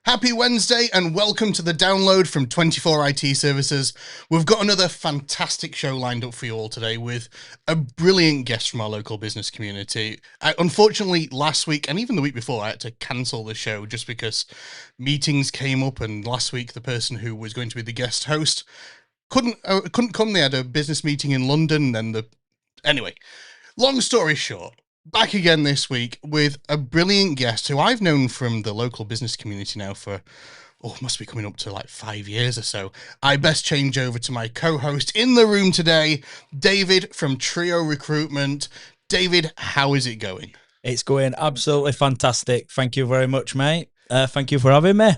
Happy Wednesday and welcome to the download from 24 IT Services. We've got another fantastic show lined up for you all today with a brilliant guest from our local business community. Unfortunately, last week and even the week before, I had to cancel the show just because meetings came up, and last week the person who was going to be the guest host couldn't come. They had a business meeting in London, and anyway, long story short, back again this week with a brilliant guest who I've known from the local business community now for, must be coming up to like 5 years or so. I best change over to my co-host in the room today, David from Treo Recruitment. David, how is it going? It's going absolutely fantastic. Thank you very much, mate. Thank you for having me.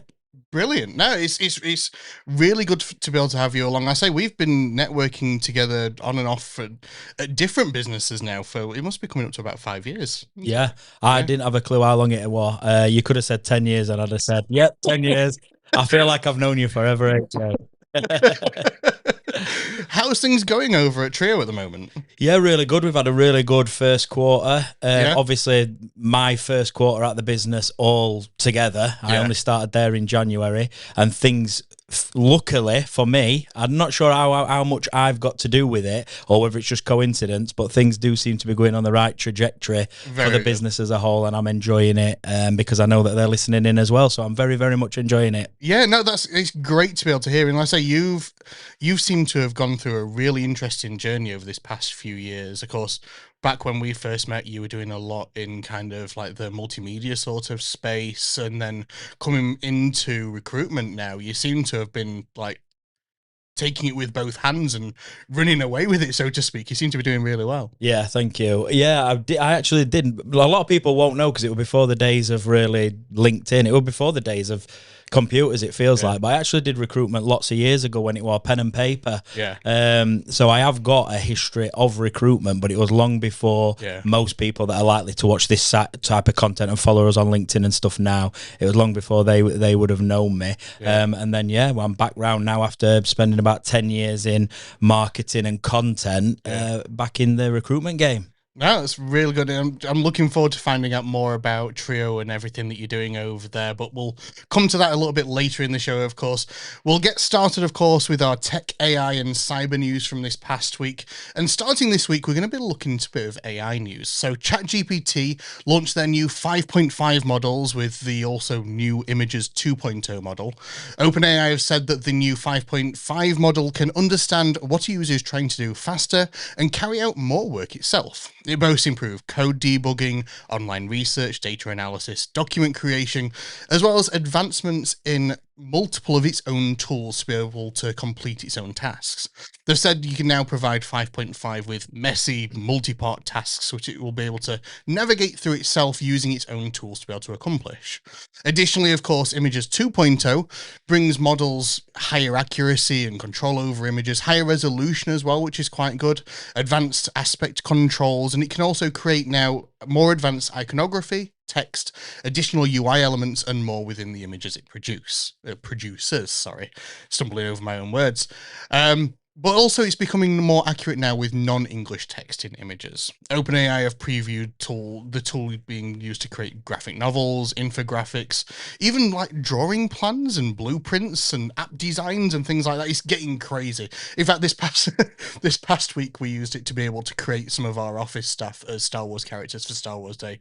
Brilliant. No, it's really good to be able to have you along. I say we've been networking together on and off at different businesses now for, it must be coming up to about 5 years. Yeah, I didn't have a clue how long it was. You could have said 10 years and I'd have said, yep, 10 years. I feel like I've known you forever. How's things going over at Treo at the moment? Yeah, really good. We've had a really good first quarter. Obviously, my first quarter at the business all together. I only started there in January, and things, luckily for me, I'm not sure how much I've got to do with it or whether it's just coincidence, but things do seem to be going on the right trajectory for the business as a whole, and I'm enjoying it because I know that they're listening in as well, so I'm very, very much enjoying it. Yeah, no, it's great to be able to hear. And like I say, you've seemed to have gone through a really interesting journey over this past few years. Of course, back when we first met, you were doing a lot in kind of like the multimedia sort of space, and then coming into recruitment now, you seem to have been like taking it with both hands and running away with it, so to speak. You seem to be doing really well. Yeah, thank you. Yeah, I actually did. A lot of people won't know because it was before the days of really LinkedIn. It was before the days of computers, it feels like. But I actually did recruitment lots of years ago when it was pen and paper. So I have got a history of recruitment, but it was long before most people that are likely to watch this type of content and follow us on LinkedIn and stuff now. It was long before they would have known me. And then, well, I'm back round now after spending about 10 years in marketing and content, back in the recruitment game. No, that's really good. I'm looking forward to finding out more about Treo and everything that you're doing over there, but we'll come to that a little bit later in the show, of course. We'll get started, of course, with our tech, AI, and cyber news from this past week. And starting this week, we're going to be looking into a bit of AI news. So ChatGPT launched their new 5.5 models with the also new Images 2.0 model. OpenAI have said that the new 5.5 model can understand what a user is trying to do faster and carry out more work itself. It boasts improved code debugging, online research, data analysis, document creation, as well as advancements in multiple of its own tools to be able to complete its own tasks. They've said you can now provide 5.5 with messy, multi-part tasks, which it will be able to navigate through itself using its own tools to be able to accomplish. Additionally, of course, Images 2.0 brings models higher accuracy and control over images, higher resolution as well, which is quite good, advanced aspect controls, and it can also create now more advanced iconography, text, additional UI elements, and more within the images it produces. Stumbling over my own words. But also it's becoming more accurate now with non-English text in images. OpenAI have previewed the tool being used to create graphic novels, infographics, even like drawing plans and blueprints and app designs and things like that. It's getting crazy. In fact, this past week we used it to be able to create some of our office staff as Star Wars characters for Star Wars Day.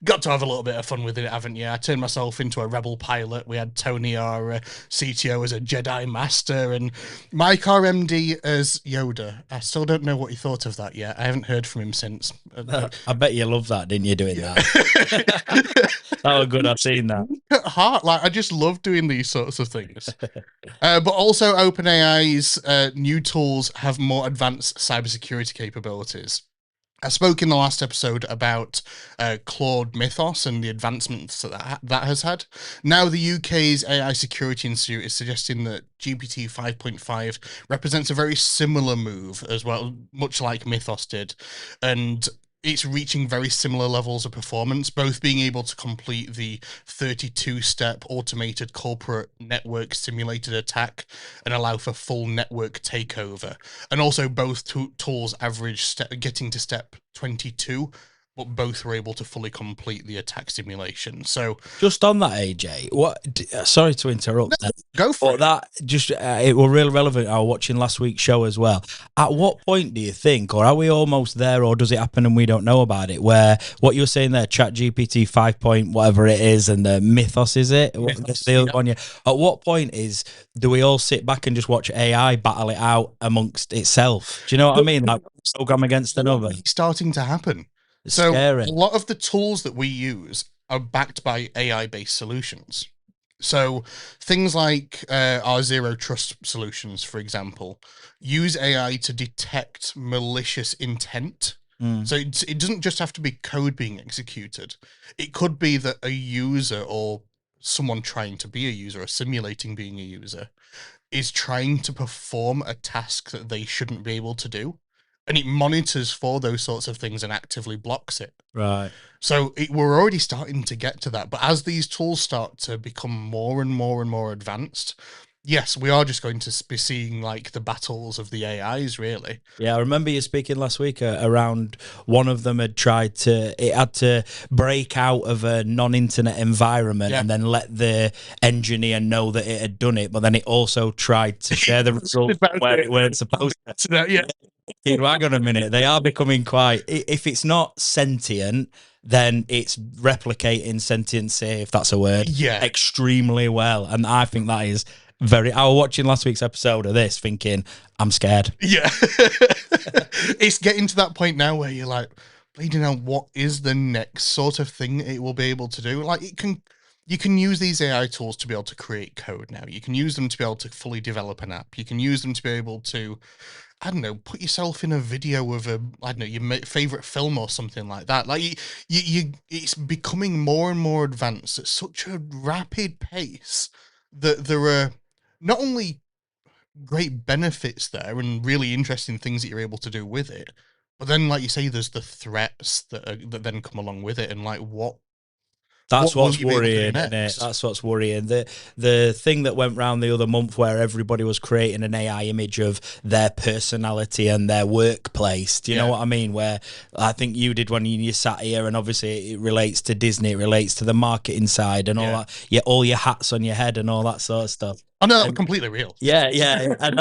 Got to have a little bit of fun with it, haven't you? I turned myself into a rebel pilot. We had Tony, our CTO, as a Jedi Master, and Mike, our MD, as Yoda. I still don't know what he thought of that yet. I haven't heard from him since. I bet you loved that, didn't you, doing that? That was good. I've seen that. At heart, like, I just love doing these sorts of things. But also OpenAI's new tools have more advanced cybersecurity capabilities. I spoke in the last episode about Claude Mythos and the advancements that has had. Now the UK's AI Security Institute is suggesting that GPT 5.5 represents a very similar move as well, much like Mythos did. And it's reaching very similar levels of performance, both being able to complete the 32-step automated corporate network simulated attack and allow for full network takeover. And also both tools average getting to step 22 but both were able to fully complete the attack simulation. So just on that, AJ, sorry to interrupt. no, go for it. That just it were really relevant. I was watching last week's show as well. At what point do you think, or are we almost there, or does it happen and we don't know about it? Where what you were saying there, Chat GPT 5 point whatever it is, and the Mythos, is it? Mythos, the other one, yeah. At what point do we all sit back and just watch AI battle it out amongst itself? Do you know what I mean? Like program against another. It's starting to happen. It's so scary. A lot of the tools that we use are backed by AI-based solutions. So things like our zero trust solutions, for example, use AI to detect malicious intent. So it doesn't just have to be code being executed. It could be that a user or someone trying to be a user or simulating being a user is trying to perform a task that they shouldn't be able to do. And it monitors for those sorts of things and actively blocks it. Right. So we're already starting to get to that. But as these tools start to become more and more and more advanced, yes, we are just going to be seeing like the battles of the AIs, really. Yeah, I remember you speaking last week around one of them had had to break out of a non-internet environment and then let the engineer know that it had done it, but then it also tried to share the results where it weren't supposed to. Yeah. Hang on a minute, they are becoming quite, if it's not sentient, then it's replicating sentiency, if that's a word, extremely well. And I think that is I was watching last week's episode of this thinking, I'm scared. Yeah. It's getting to that point now where you're like, bleeding out, what is the next sort of thing it will be able to do? Like you can use these AI tools to be able to create code now. You can use them to be able to fully develop an app. You can use them to be able to, I don't know, put yourself in a video of your favorite film or something like that. Like it's becoming more and more advanced at such a rapid pace that there are not only great benefits there and really interesting things that you're able to do with it, but then, like you say, there's the threats that then come along with it, and like that's what's worrying, isn't it? That's what's worrying. The thing that went round the other month where everybody was creating an AI image of their personality and their workplace. Do you know what I mean? Where I think you did when you sat here, and obviously it relates to Disney, it relates to the marketing side and all that. Yeah, all your hats on your head and all that sort of stuff. I know that's completely real. Yeah, and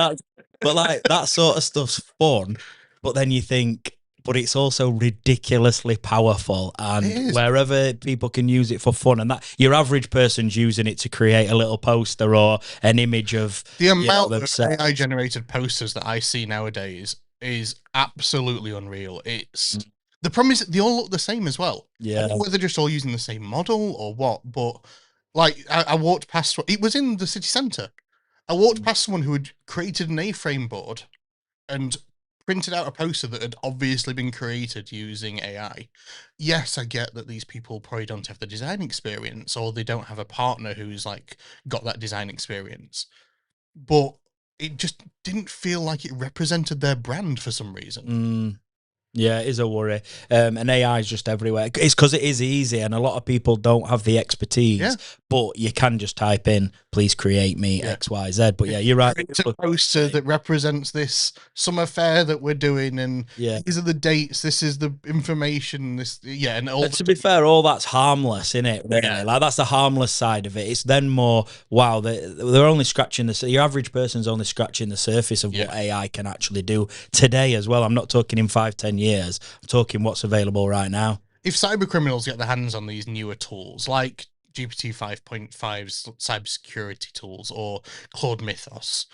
but like that sort of stuff's fun. But then you think, but it's also ridiculously powerful, and wherever people can use it for fun, and that your average person's using it to create a little poster or an image of the amount of AI generated posters that I see nowadays is absolutely unreal. It's the problem is that they all look the same as well. Yeah, I don't know whether they're just all using the same model or what, but like I walked past, it was in the city centre. I walked past someone who had created an A-frame board and printed out a poster that had obviously been created using AI. Yes, I get that these people probably don't have the design experience, or they don't have a partner who's like got that design experience, but it just didn't feel like it represented their brand for some reason. Yeah, it is a worry. And AI is just everywhere. It's because it is easy, and a lot of people don't have the expertise. But you can just type in, "Please create me X, Y, Z." But yeah, you're right. It's a poster that represents this summer fair that we're doing, and these are the dates. This is the information. And all. To be fair, all that's harmless, isn't it? Really? Like that's the harmless side of it. It's then more, wow, they're only scratching your average person's only scratching the surface of what AI can actually do today as well. I'm not talking in 5-10 years. I'm talking what's available right now. If cyber criminals get their hands on these newer tools, like GPT 5.5's cybersecurity tools or Claude Mythos,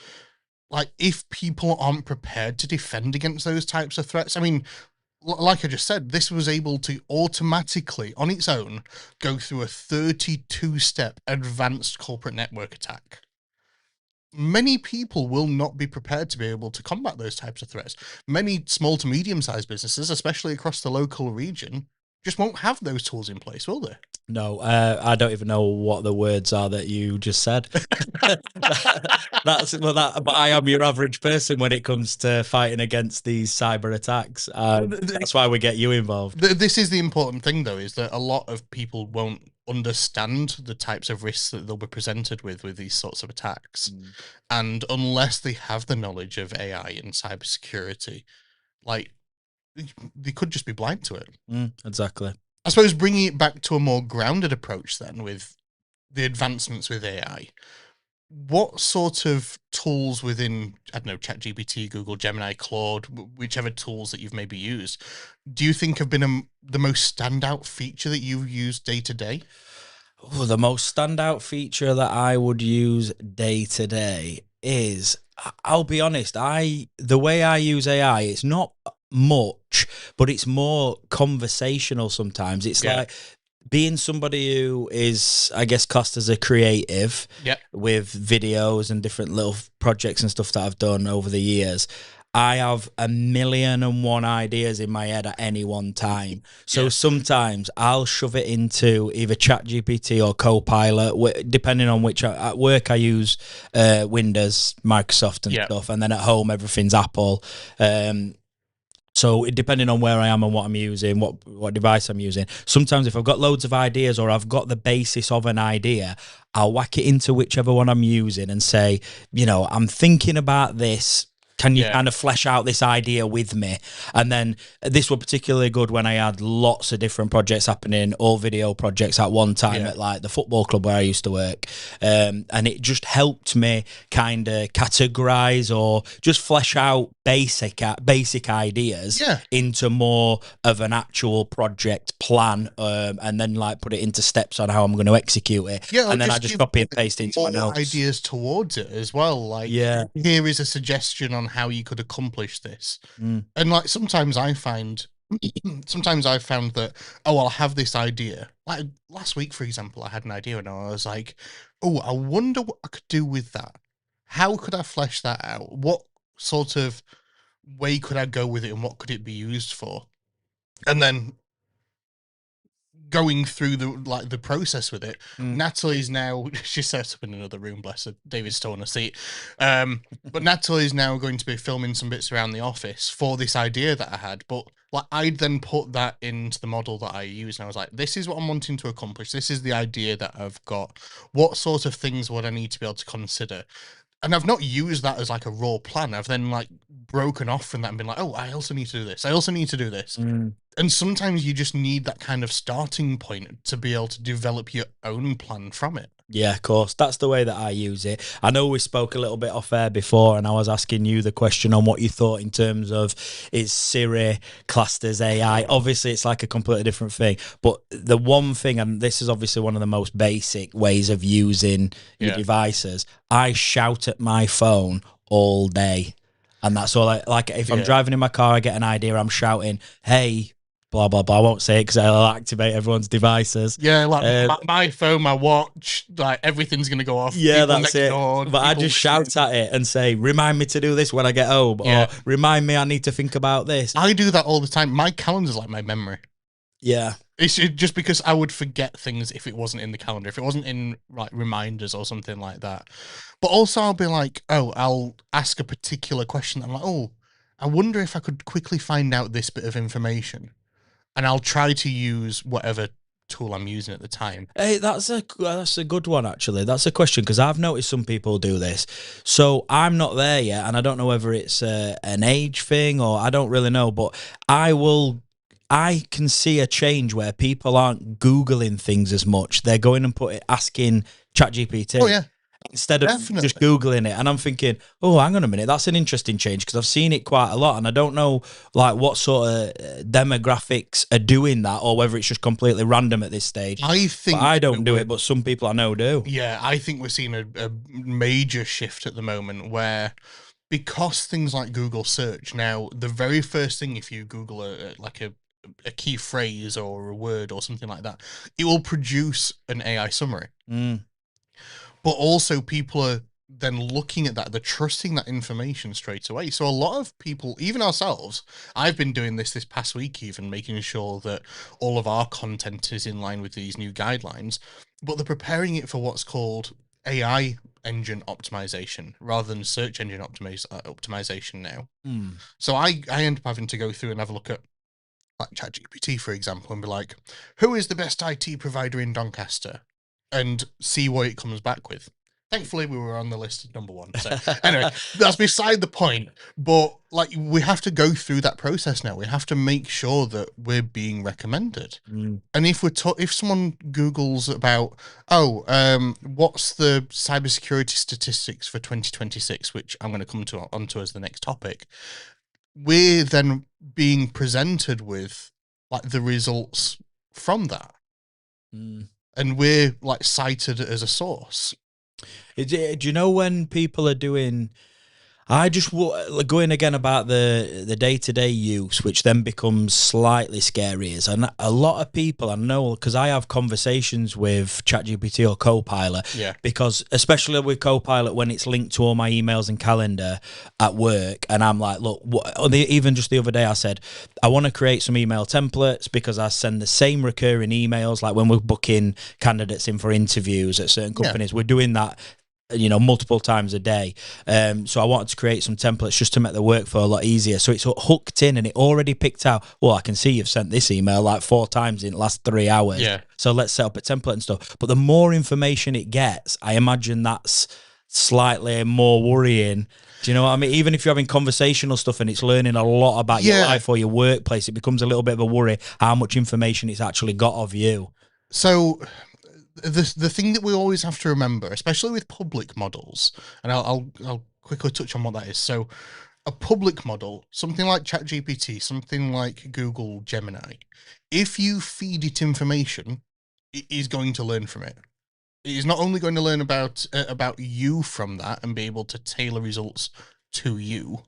like if people aren't prepared to defend against those types of threats, I mean, like I just said, this was able to automatically, on its own, go through a 32-step advanced corporate network attack. Many people will not be prepared to be able to combat those types of threats. Many small to medium-sized businesses, especially across the local region, just won't have those tools in place, will they? No, I don't even know what the words are that you just said. But I am your average person when it comes to fighting against these cyber attacks. That's why we get you involved. This is the important thing, though, is that a lot of people won't understand the types of risks that they'll be presented with these sorts of attacks. And unless they have the knowledge of AI and cybersecurity, like they could just be blind to it. Exactly. I suppose bringing it back to a more grounded approach then with the advancements with AI, what sort of tools within, I don't know, ChatGPT, Google, Gemini, Claude, whichever tools that you've maybe used, do you think have been the most standout feature that you've used day to day? Oh, the most standout feature that I would use day to day is, I'll be honest, the way I use AI, it's not much, but it's more conversational sometimes. It's Yeah. like being somebody who is, I guess, classed as a creative with videos and different little projects and stuff that I've done over the years. I have 1,000,001 ideas in my head at any one time. So sometimes I'll shove it into either ChatGPT or Copilot, depending on which. At work, I use Windows, Microsoft, and stuff, and then at home, everything's Apple. So depending on where I am and what I'm using, what device I'm using, sometimes if I've got loads of ideas or I've got the basis of an idea, I'll whack it into whichever one I'm using and say, I'm thinking about this. Can you kind of flesh out this idea with me? And then this was particularly good when I had lots of different projects happening, all video projects at one time at like the football club where I used to work. And it just helped me kind of categorize or just flesh out basic ideas into more of an actual project plan, and then like put it into steps on how I'm going to execute it. And then I just copy and paste into my notes. Ideas towards it as well. Like, here is a suggestion on how you could accomplish this. And like sometimes I found that, I'll have this idea. Like last week, for example, I had an idea and I was like, I wonder what I could do with that. How could I flesh that out? What sort of way could I go with it and what could it be used for? And then going through the process with it, Natalie's now, she's set up in another room, bless her, David's still on a seat, but Natalie's now going to be filming some bits around the office for this idea that I had, but like I'd then put that into the model that I use, and I was like, this is what I'm wanting to accomplish, this is the idea that I've got, what sort of things would I need to be able to consider? And I've not used that as like a raw plan. I've then like broken off from that and been like, I also need to do this. I also need to do this. And sometimes you just need that kind of starting point to be able to develop your own plan from it. Yeah, of course. That's the way that I use it. I know we spoke a little bit off air before, and I was asking you the question on what you thought in terms of, is Siri classed as AI? Obviously, it's like a completely different thing. But the one thing, and this is obviously one of the most basic ways of using your devices, I shout at my phone all day. And that's all. Like if I'm driving in my car, I get an idea, I'm shouting, hey, blah, blah, blah. I won't say it because I'll activate everyone's devices. Yeah, like my phone, my watch, like everything's going to go off. Yeah, that's it. But I just shout at it and say, remind me to do this when I get home. Or remind me I need to think about this. I do that all the time. My calendar's like my memory. Yeah. It's just because I would forget things if it wasn't in the calendar, if it wasn't in like reminders or something like that. But also I'll be like, I'll ask a particular question. I'm like, I wonder if I could quickly find out this bit of information. And I'll try to use whatever tool I'm using at the time. Hey, that's a good one, actually. That's a question, because I've noticed some people do this. So I'm not there yet, and I don't know whether it's an age thing or I don't really know, but I can see a change where people aren't Googling things as much. They're going and asking ChatGPT. Oh, yeah. Instead of just Googling it. And I'm thinking, hang on a minute, that's an interesting change, because I've seen it quite a lot, and I don't know like what sort of demographics are doing that, or whether it's just completely random at this stage. I don't do it, but some people I know do. Yeah, I think we're seeing a major shift at the moment where, because things like Google search now, the very first thing, if you Google a key phrase or a word or something like that, it will produce an AI summary. But also people are then looking at that, they're trusting that information straight away. So a lot of people, even ourselves, I've been doing this past week, even making sure that all of our content is in line with these new guidelines, but they're preparing it for what's called AI engine optimization rather than search engine optimization now. So I end up having to go through and have a look at like ChatGPT, for example, and be like, who is the best IT provider in Doncaster? And see what it comes back with. Thankfully, we were on the list at number 1. So anyway, that's beside the point. But like, we have to go through that process now. We have to make sure that we're being recommended. And if if someone Googles about, what's the cybersecurity statistics for 2026, which I'm going to come onto as the next topic, we're then being presented with like the results from that. And we're like cited as a source. Do you know when people are doing... I just going again about the day-to-day use, which then becomes slightly scary, is and a lot of people, I know, because I have conversations with ChatGPT or Copilot, because especially with Copilot, when it's linked to all my emails and calendar at work, and I'm like, look, even just the other day I said, I want to create some email templates because I send the same recurring emails, like when we're booking candidates in for interviews at certain companies, we're doing that, you know, multiple times a day. So I wanted to create some templates just to make the workflow a lot easier. So it's hooked in and it already picked out, well, I can see you've sent this email like 4 times in the last 3 hours. Yeah. So let's set up a template and stuff. But the more information it gets, I imagine that's slightly more worrying. Do you know what I mean? Even if you're having conversational stuff and it's learning a lot about your life or your workplace, it becomes a little bit of a worry how much information it's actually got of you. So the thing that we always have to remember, especially with public models, and I'll quickly touch on what that is. So a public model, something like ChatGPT, something like Google Gemini, if you feed it information, it is going to learn from it. It is not only going to learn about you from that and be able to tailor results to you,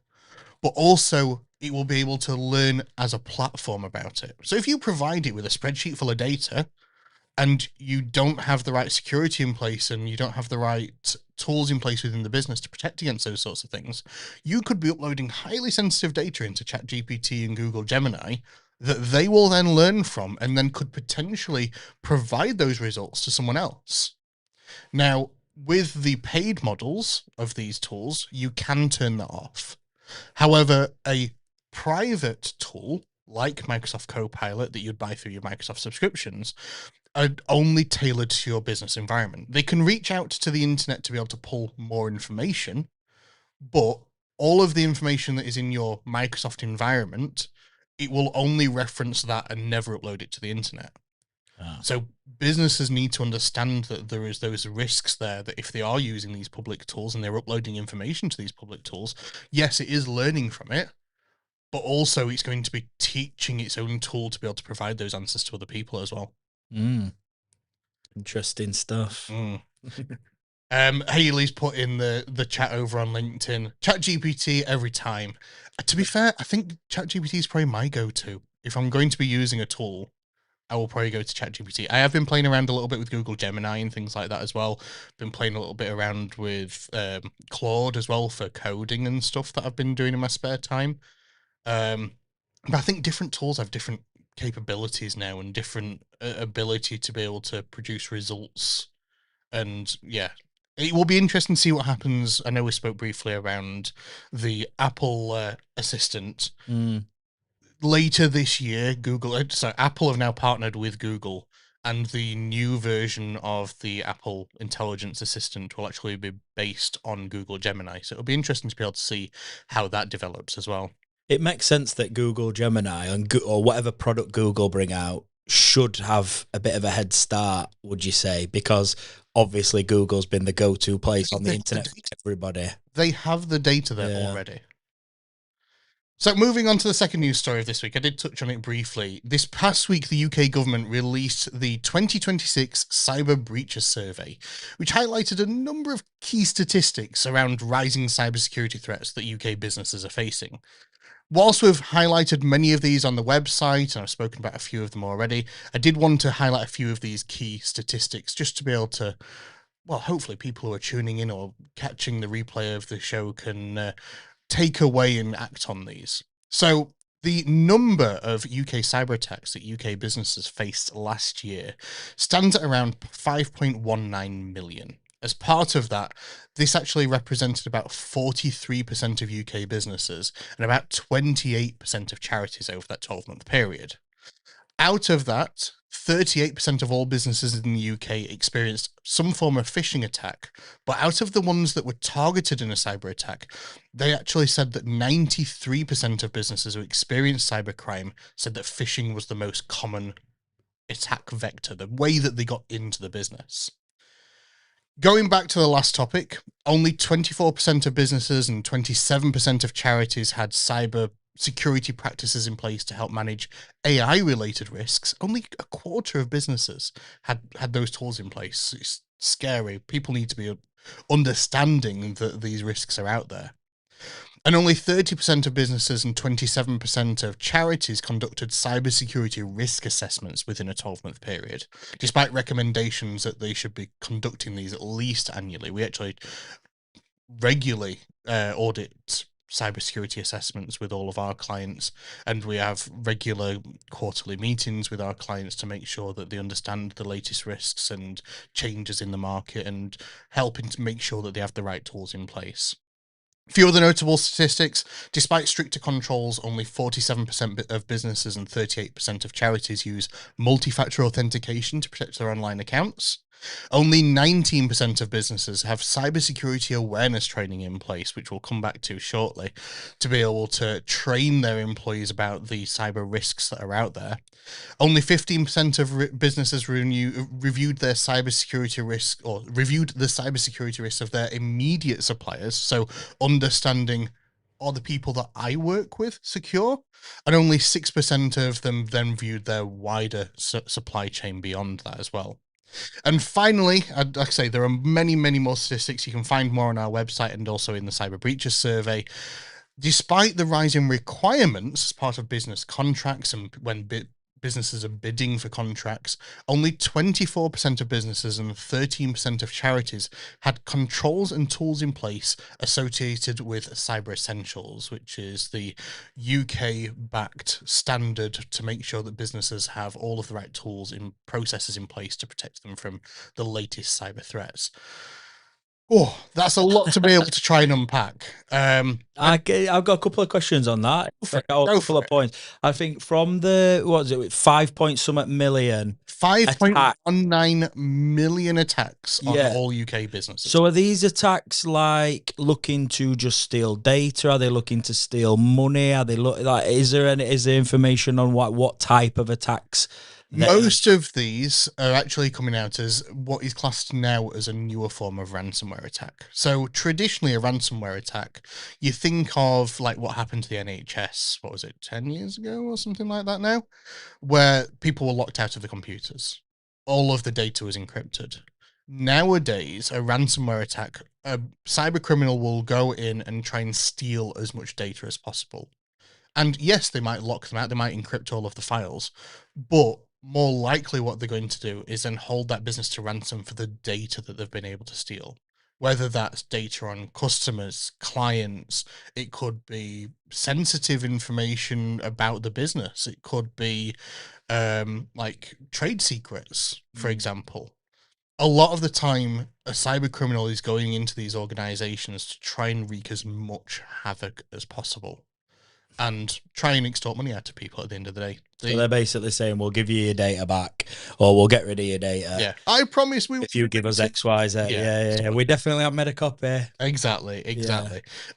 but also it will be able to learn as a platform about it. So if you provide it with a spreadsheet full of data, and you don't have the right security in place and you don't have the right tools in place within the business to protect against those sorts of things, you could be uploading highly sensitive data into ChatGPT and Google Gemini that they will then learn from and then could potentially provide those results to someone else. Now, with the paid models of these tools, you can turn that off. However, a private tool like Microsoft Copilot that you'd buy through your Microsoft subscriptions are only tailored to your business environment. They can reach out to the internet to be able to pull more information, but all of the information that is in your Microsoft environment, it will only reference that and never upload it to the internet. So businesses need to understand that there is those risks there, that if they are using these public tools and they're uploading information to these public tools, yes, it is learning from it, but also it's going to be teaching its own tool to be able to provide those answers to other people as well. Interesting stuff. Haley's put in the chat over on LinkedIn, ChatGPT every time. To be fair, I think ChatGPT is probably my go-to. If I'm going to be using a tool, I will probably go to ChatGPT. I have been playing around a little bit with Google Gemini and things like that as well. Been playing a little bit around with Claude as well for coding and stuff that I've been doing in my spare time. But I think different tools have different capabilities now and different ability to be able to produce results. And yeah, it will be interesting to see what happens. I know we spoke briefly around the Apple Assistant. Later this year, Apple have now partnered with Google, and the new version of the Apple Intelligence Assistant will actually be based on Google Gemini. So it'll be interesting to be able to see how that develops as well. It makes sense that Google Gemini or whatever product Google bring out should have a bit of a head start, would you say? Because obviously Google's been the go-to place on the internet for everybody. They have the data there already. So moving on to the second news story of this week, I did touch on it briefly. This past week, the UK government released the 2026 Cyber Breaches Survey, which highlighted a number of key statistics around rising cybersecurity threats that UK businesses are facing. Whilst we've highlighted many of these on the website, and I've spoken about a few of them already, I did want to highlight a few of these key statistics just to be able to, well, hopefully people who are tuning in or catching the replay of the show can take away and act on these. So the number of UK cyber attacks that UK businesses faced last year stands at around 5.19 million. As part of that, this actually represented about 43% of UK businesses and about 28% of charities over that 12-month period. Out of that, 38% of all businesses in the UK experienced some form of phishing attack, but out of the ones that were targeted in a cyber attack, they actually said that 93% of businesses who experienced cybercrime said that phishing was the most common attack vector, the way that they got into the business. Going back to the last topic, only 24% of businesses and 27% of charities had cyber security practices in place to help manage AI-related risks. Only a quarter of businesses had those tools in place. It's scary. People need to be understanding that these risks are out there. And only 30% of businesses and 27% of charities conducted cybersecurity risk assessments within a 12-month period, despite recommendations that they should be conducting these at least annually. We actually regularly audit cybersecurity assessments with all of our clients, and we have regular quarterly meetings with our clients to make sure that they understand the latest risks and changes in the market and helping to make sure that they have the right tools in place. A few other notable statistics: despite stricter controls, only 47% of businesses and 38% of charities use multi-factor authentication to protect their online accounts. Only 19% of businesses have cybersecurity awareness training in place, which we'll come back to shortly, to be able to train their employees about the cyber risks that are out there. Only 15% of businesses reviewed their cybersecurity risk, or reviewed the cybersecurity risks of their immediate suppliers. So understanding, are the people that I work with secure? And only 6% of them then viewed their wider supply chain beyond that as well. And finally, like I say, there are many, many more statistics. You can find more on our website and also in the Cyber Breaches Survey. Despite the rising requirements as part of business contracts and when businesses are bidding for contracts, only 24% of businesses and 13% of charities had controls and tools in place associated with Cyber Essentials, which is the UK-backed standard to make sure that businesses have all of the right tools and processes in place to protect them from the latest cyber threats. Oh, that's a lot to be able to try and unpack. I've got a couple of questions on that. A couple of points. I think from the, what was it, 5 million? 5.19 million attacks on all UK businesses. So are these attacks like looking to just steal data? Are they looking to steal money? Are they is there information on what type of attacks? Most of these are actually coming out as what is classed now as a newer form of ransomware attack. So traditionally a ransomware attack, you think of like what happened to the NHS, what was it, 10 years ago or something like that now, where people were locked out of the computers. All of the data was encrypted. Nowadays, a ransomware attack, a cyber criminal will go in and try and steal as much data as possible. And yes, they might lock them out, they might encrypt all of the files, but more likely what they're going to do is then hold that business to ransom for the data that they've been able to steal. Whether that's data on customers, clients, it could be sensitive information about the business. It could be like trade secrets, for example. A lot of the time, a cyber criminal is going into these organizations to try and wreak as much havoc as possible and try and extort money out of people at the end of the day. So they're basically saying, we'll give you your data back, or we'll get rid of your data. Yeah, I promise we will. If you give us X, Y, Z. Yeah. We definitely have made a copy. Exactly. And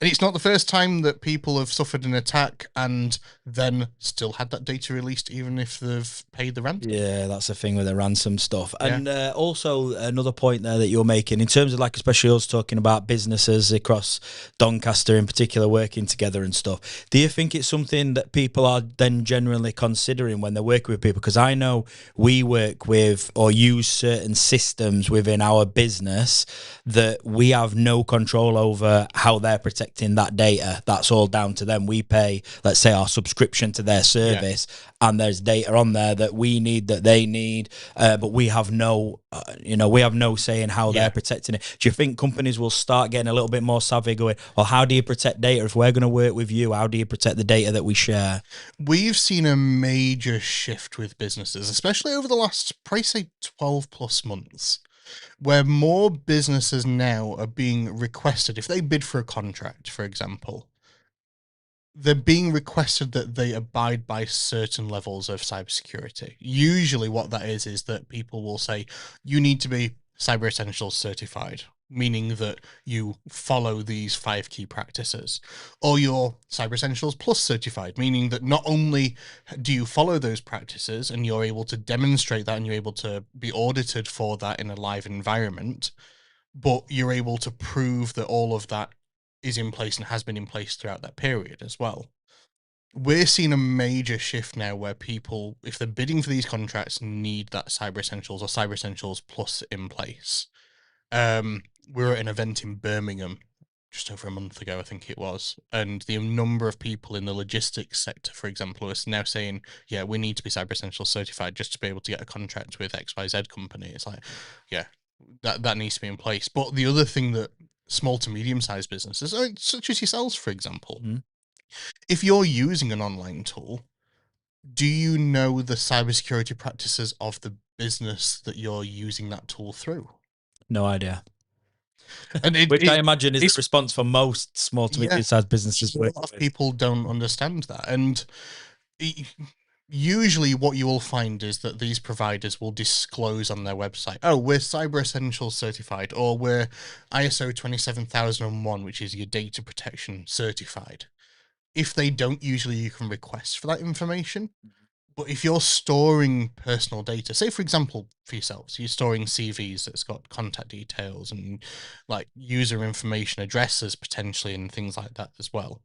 it's not the first time that people have suffered an attack and then still had that data released, even if they've paid the ransom. Yeah, that's the thing with the ransom stuff. And also another point there that you're making, in terms of like, especially us talking about businesses across Doncaster in particular working together and stuff, do you think it's something that people are then generally considering when they're working with people? Because I know we work with or use certain systems within our business that we have no control over how they're protecting that data. That's all down to them. We pay, let's say, our subscription to their service, and there's data on there that we need, that they need, but we have no we have no say in how they're protecting it. Do you think companies will start getting a little bit more savvy, going, well, how do you protect data? If we're going to work with you, how do you protect the data that we share? We've seen a major shift with businesses, especially over the last, probably say 12 plus months, where more businesses now are being requested, if they bid for a contract, for example, they're being requested that they abide by certain levels of cybersecurity. Usually what that is that people will say, you need to be Cyber Essentials certified, meaning that you follow these 5 key practices, or you're Cyber Essentials Plus certified, meaning that not only do you follow those practices and you're able to demonstrate that and you're able to be audited for that in a live environment, but you're able to prove that all of that is in place and has been in place throughout that period as well. We're seeing a major shift now where people, if they're bidding for these contracts, need that Cyber Essentials or Cyber Essentials Plus in place. We were at an event in Birmingham just over a month ago, I think it was, and the number of people in the logistics sector, for example, is now saying, yeah, we need to be Cyber Essentials certified just to be able to get a contract with XYZ company. It's like, yeah, that needs to be in place. But the other thing that small to medium-sized businesses, such as yourselves, for example, if you're using an online tool, do you know the cybersecurity practices of the business that you're using that tool through? No idea. And which I imagine is the response for most small to medium-sized businesses. A lot of people don't understand that, and usually what you will find is that these providers will disclose on their website, oh, we're Cyber Essentials certified, or we're ISO 27001, which is your data protection certified. If they don't, usually you can request for that information. But if you're storing personal data, say for example for yourselves, you're storing CVs that's got contact details and like user information, addresses potentially, and things like that as well.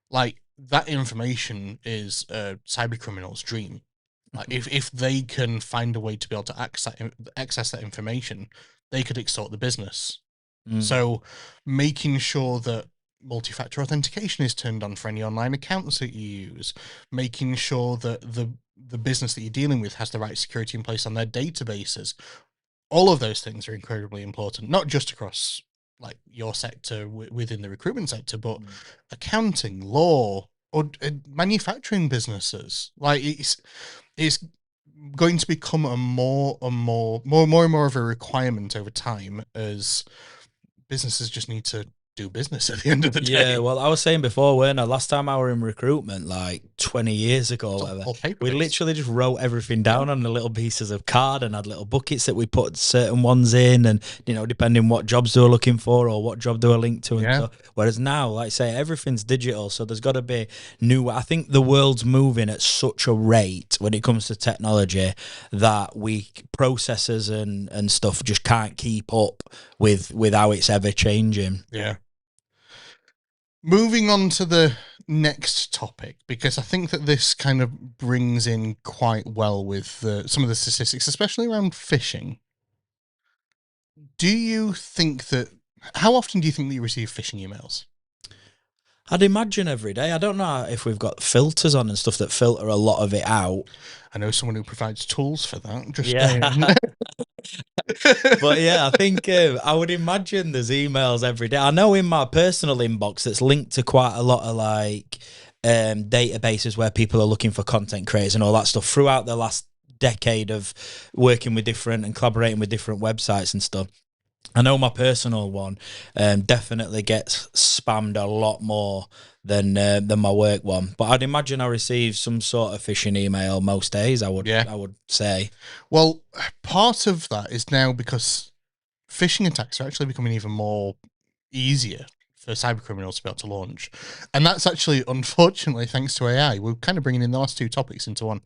Like that information is a cyber criminal's dream. Like if they can find a way to be able to access that information, they could extort the business. So making sure that multi-factor authentication is turned on for any online accounts that you use, making sure that the business that you're dealing with has the right security in place on their databases. All of those things are incredibly important, not just across like your sector within the recruitment sector, but accounting, law, or manufacturing businesses. Like it's going to become a more and more of a requirement over time as businesses just need to do business at the end of the day. Yeah, well, I was saying before, when last time I were in recruitment, like 20 years ago or whatever, we literally just wrote everything down on the little pieces of card and had little buckets that we put certain ones in, and you know, depending what jobs they were looking for or what job they were linked to and stuff. Whereas now, like I say, everything's digital, so there's got to be new. I think the world's moving at such a rate when it comes to technology that processors and stuff just can't keep up with how it's ever changing. Yeah. Moving on to the next topic, because I think that this kind of brings in quite well with some of the statistics, especially around phishing. Do you think that, how often do you think that you receive phishing emails? I'd imagine every day. I don't know if we've got filters on and stuff that filter a lot of it out. I know someone who provides tools for that. Just saying. But yeah, I think I would imagine there's emails every day. I know in my personal inbox that's linked to quite a lot of like databases where people are looking for content creators and all that stuff throughout the last decade of working with different and collaborating with different websites and stuff. I know my personal one definitely gets spammed a lot more than my work one, but I'd imagine I receive some sort of phishing email most days. I would say. Well, part of that is now because phishing attacks are actually becoming even more easier for cyber criminals to be able to launch, and that's actually, unfortunately, thanks to AI. We're kind of bringing in the last two topics into one.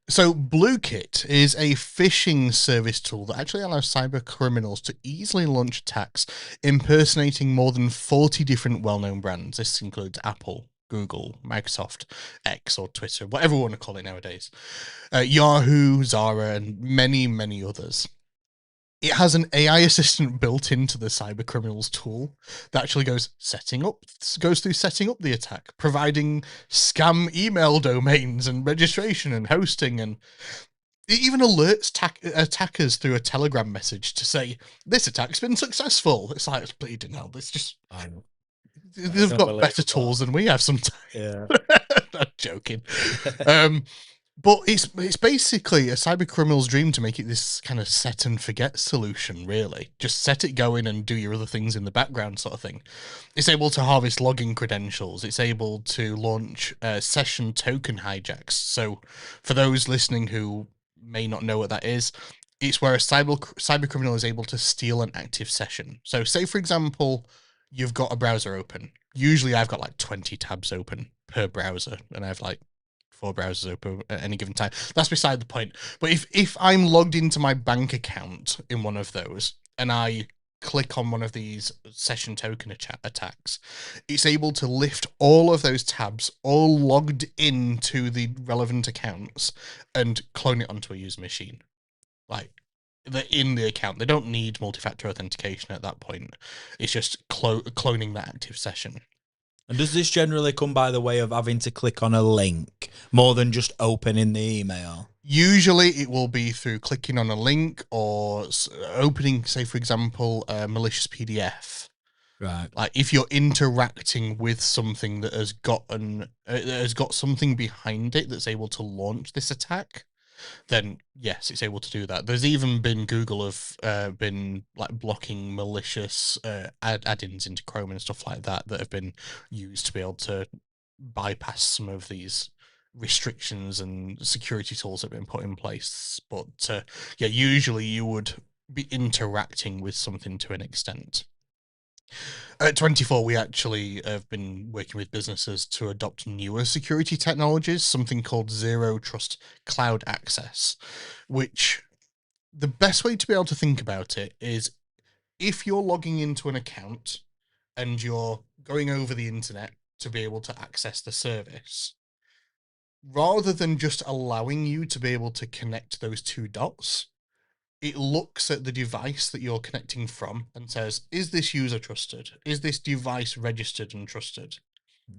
So BlueKit is a phishing service tool that actually allows cyber criminals to easily launch attacks impersonating more than 40 different well-known brands. This includes Apple, Google, Microsoft, X, or Twitter, whatever we want to call it nowadays, Yahoo, Zara, and many, many others. It has an AI assistant built into the cyber criminals tool that actually goes through setting up the attack, providing scam email domains and registration and hosting, and it even alerts attackers through a Telegram message to say, this attack's been successful. It's like, it's bleeding hell. It's just, they've got better tools than we have sometimes. Yeah. I'm joking. But it's basically a cyber criminal's dream to make it this kind of set and forget solution, really. Just set it going and do your other things in the background sort of thing. It's able to harvest login credentials. It's able to launch session token hijacks. So for those listening who may not know what that is, it's where a cyber criminal is able to steal an active session. So say, for example, you've got a browser open. Usually I've got like 20 tabs open per browser, and I have like 4 browsers open at any given time. That's beside the point. But if I'm logged into my bank account in one of those and I click on one of these session token attacks, it's able to lift all of those tabs, all logged into the relevant accounts, and clone it onto a user machine. Like, they're in the account. They don't need multi-factor authentication at that point. It's just cloning that active session. And does this generally come by the way of having to click on a link more than just opening the email? Usually it will be through clicking on a link or opening, say, for example, a malicious PDF. Right. Like if you're interacting with something that has got something behind it that's able to launch this attack, then yes, it's able to do that. There's even been Google have been like blocking malicious add-ins into Chrome and stuff like that have been used to be able to bypass some of these restrictions and security tools that have been put in place. But yeah, usually you would be interacting with something to an extent. At 24, we actually have been working with businesses to adopt newer security technologies, something called Zero Trust Cloud Access, which the best way to be able to think about it is if you're logging into an account and you're going over the internet to be able to access the service, rather than just allowing you to be able to connect those two dots, it looks at the device that you're connecting from and says, is this user trusted? Is this device registered and trusted?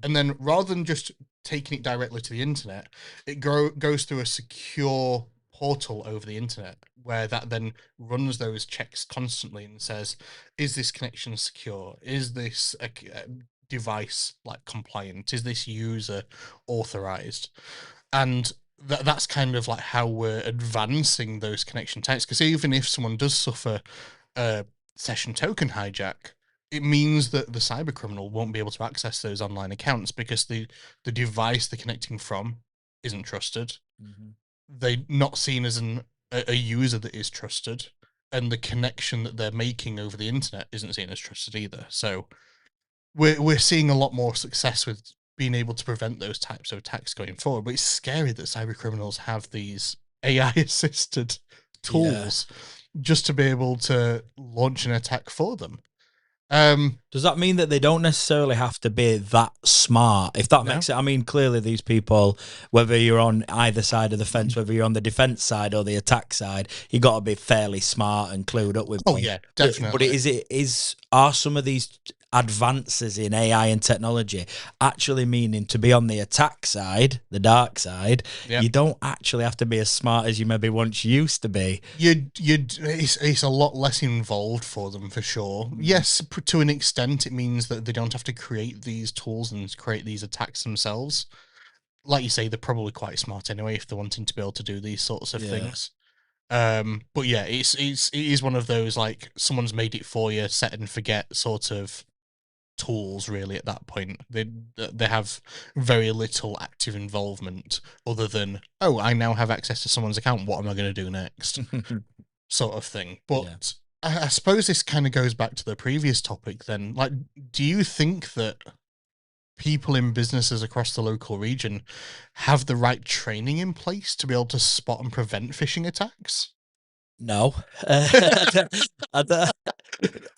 And then rather than just taking it directly to the internet, it goes through a secure portal over the internet where that then runs those checks constantly and says, is this connection secure? Is this a device like compliant? Is this user authorized? And that's kind of like how we're advancing those connection types. Because even if someone does suffer a session token hijack, it means that the cyber criminal won't be able to access those online accounts because the device they're connecting from isn't trusted. Mm-hmm. They're not seen as a user that is trusted, and the connection that they're making over the internet isn't seen as trusted either. So we're seeing a lot more success with being able to prevent those types of attacks going forward. But it's scary that cyber criminals have these AI assisted tools just to be able to launch an attack for them. Does that mean that they don't necessarily have to be that smart? If that makes it, I mean, clearly these people, whether you're on either side of the fence, whether you're on the defense side or the attack side, you got to be fairly smart and clued up with. Oh yeah, definitely. But are some of these advances in AI and technology actually meaning to be on the attack side, the dark side, you don't actually have to be as smart as you maybe once used to be? It's a lot less involved for them, for sure. Yes, to an extent, it means that they don't have to create these tools and create these attacks themselves. Like you say, they're probably quite smart anyway if they're wanting to be able to do these sorts of things. But yeah, it is one of those, like, someone's made it for you, set and forget sort of tools. Really, at that point, they have very little active involvement other than, oh, I now have access to someone's account, what am I going to do next? Sort of thing. But I suppose this kind of goes back to the previous topic then. Like, do you think that people in businesses across the local region have the right training in place to be able to spot and prevent phishing attacks? No.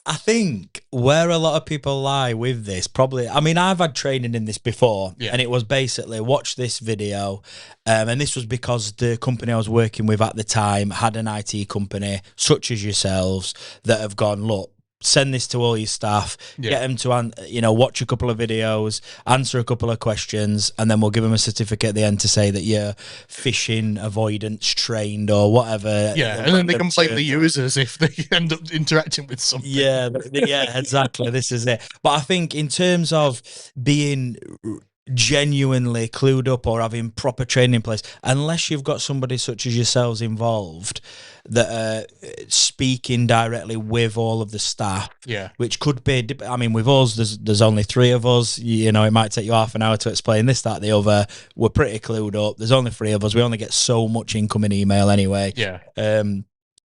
I think where a lot of people lie with this, probably, I mean, I've had training in this before, and it was basically watch this video, and this was because the company I was working with at the time had an IT company, such as yourselves, that have gone, look, send this to all your staff, get them to, watch a couple of videos, answer a couple of questions, and then we'll give them a certificate at the end to say that you're phishing avoidance trained or whatever. Yeah, and then they can blame the users if they end up interacting with something. Yeah, exactly. This is it. But I think in terms of being genuinely clued up or having proper training in place, unless you've got somebody such as yourselves involved that are speaking directly with all of the staff. Yeah. Which could be, I mean, with us, there's only 3 of us. You know, it might take you half an hour to explain this, that, the other. We're pretty clued up. There's only 3 of us. We only get so much incoming email anyway. Yeah.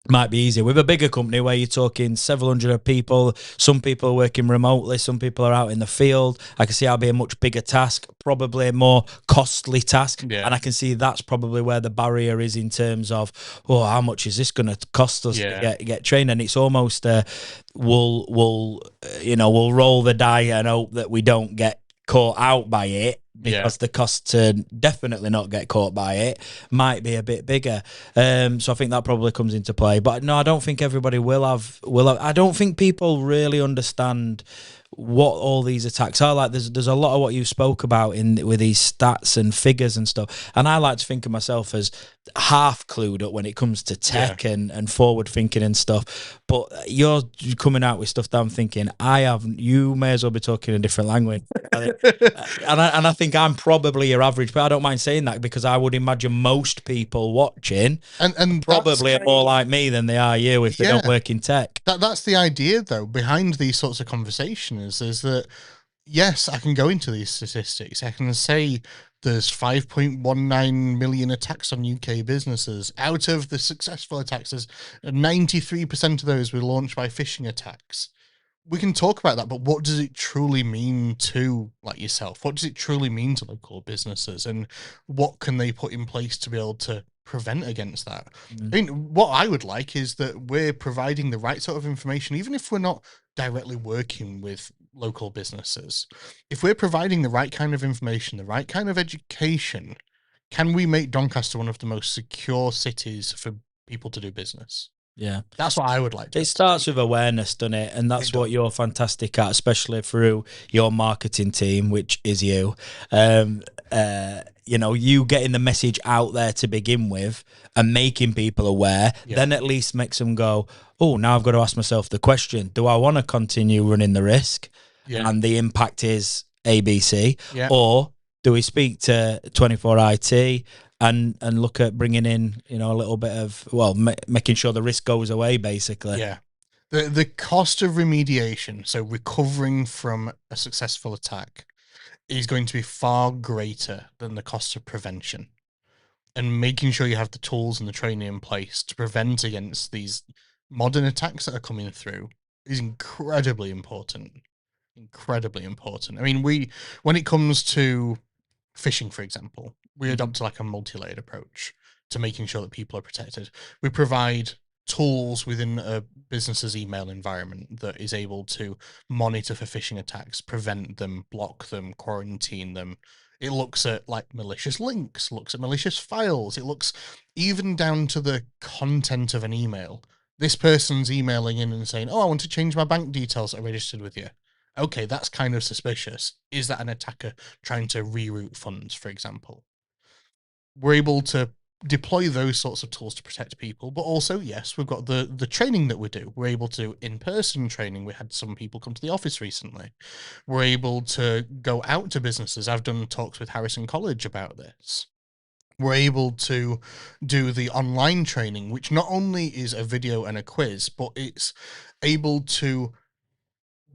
Might be easier with a bigger company where you're talking several hundred of people. Some people are working remotely, some people are out in the field. I can see that'll be a much bigger task, probably a more costly task. Yeah. And I can see that's probably where the barrier is in terms of, oh, how much is this going to cost us to get trained? And it's almost we'll roll the die and hope that we don't get caught out by it, because the cost to definitely not get caught by it might be a bit bigger. So I think that probably comes into play. But no, I don't think everybody will have. I don't think people really understand what all these attacks are. Like there's a lot of what you spoke about with these stats and figures and stuff. And I like to think of myself as half clued up when it comes to tech and forward thinking and stuff. But you're coming out with stuff that I'm thinking, you may as well be talking a different language. and I think I'm probably your average, but I don't mind saying that because I would imagine most people watching and probably are more like me than they are you if they don't work in tech. That's the idea though behind these sorts of conversations, is that yes, I can go into these statistics. I can say there's 5.19 million attacks on UK businesses. Out of the successful attacks, there's 93% of those were launched by phishing attacks. We can talk about that, but what does it truly mean to like yourself? What does it truly mean to local businesses, and what can they put in place to be able to prevent against that? I mean, what I would like is that we're providing the right sort of information, even if we're not directly working with local businesses. If we're providing the right kind of information, the right kind of education, can we make Doncaster one of the most secure cities for people to do business? Yeah, that's what I would like to. It starts with awareness, doesn't it? And that's what you're fantastic at, especially through your marketing team, which is you. You getting the message out there to begin with and making people aware, then at least makes them go, oh, now I've got to ask myself the question, do I want to continue running the risk? And the impact is ABC, or do we speak to 24 IT and look at bringing in, a little bit of, making sure the risk goes away, basically. Yeah. The cost of remediation, so recovering from a successful attack, is going to be far greater than the cost of prevention. And making sure you have the tools and the training in place to prevent against these modern attacks that are coming through is incredibly important. Incredibly important. I mean, when it comes to phishing, for example, we adopt like a multi-layered approach to making sure that people are protected. We provide tools within a business's email environment that is able to monitor for phishing attacks, prevent them, block them, quarantine them. It looks at like malicious links, looks at malicious files. It looks even down to the content of an email. This person's emailing in and saying, oh, I want to change my bank details that are registered with you. Okay, that's kind of suspicious. Is that an attacker trying to reroute funds, for example? We're able to deploy those sorts of tools to protect people, but also, yes, we've got the training that we do. We're able to do in-person training. We had some people come to the office recently. We're able to go out to businesses. I've done talks with Harrison College about this. We're able to do the online training, which not only is a video and a quiz, but it's able to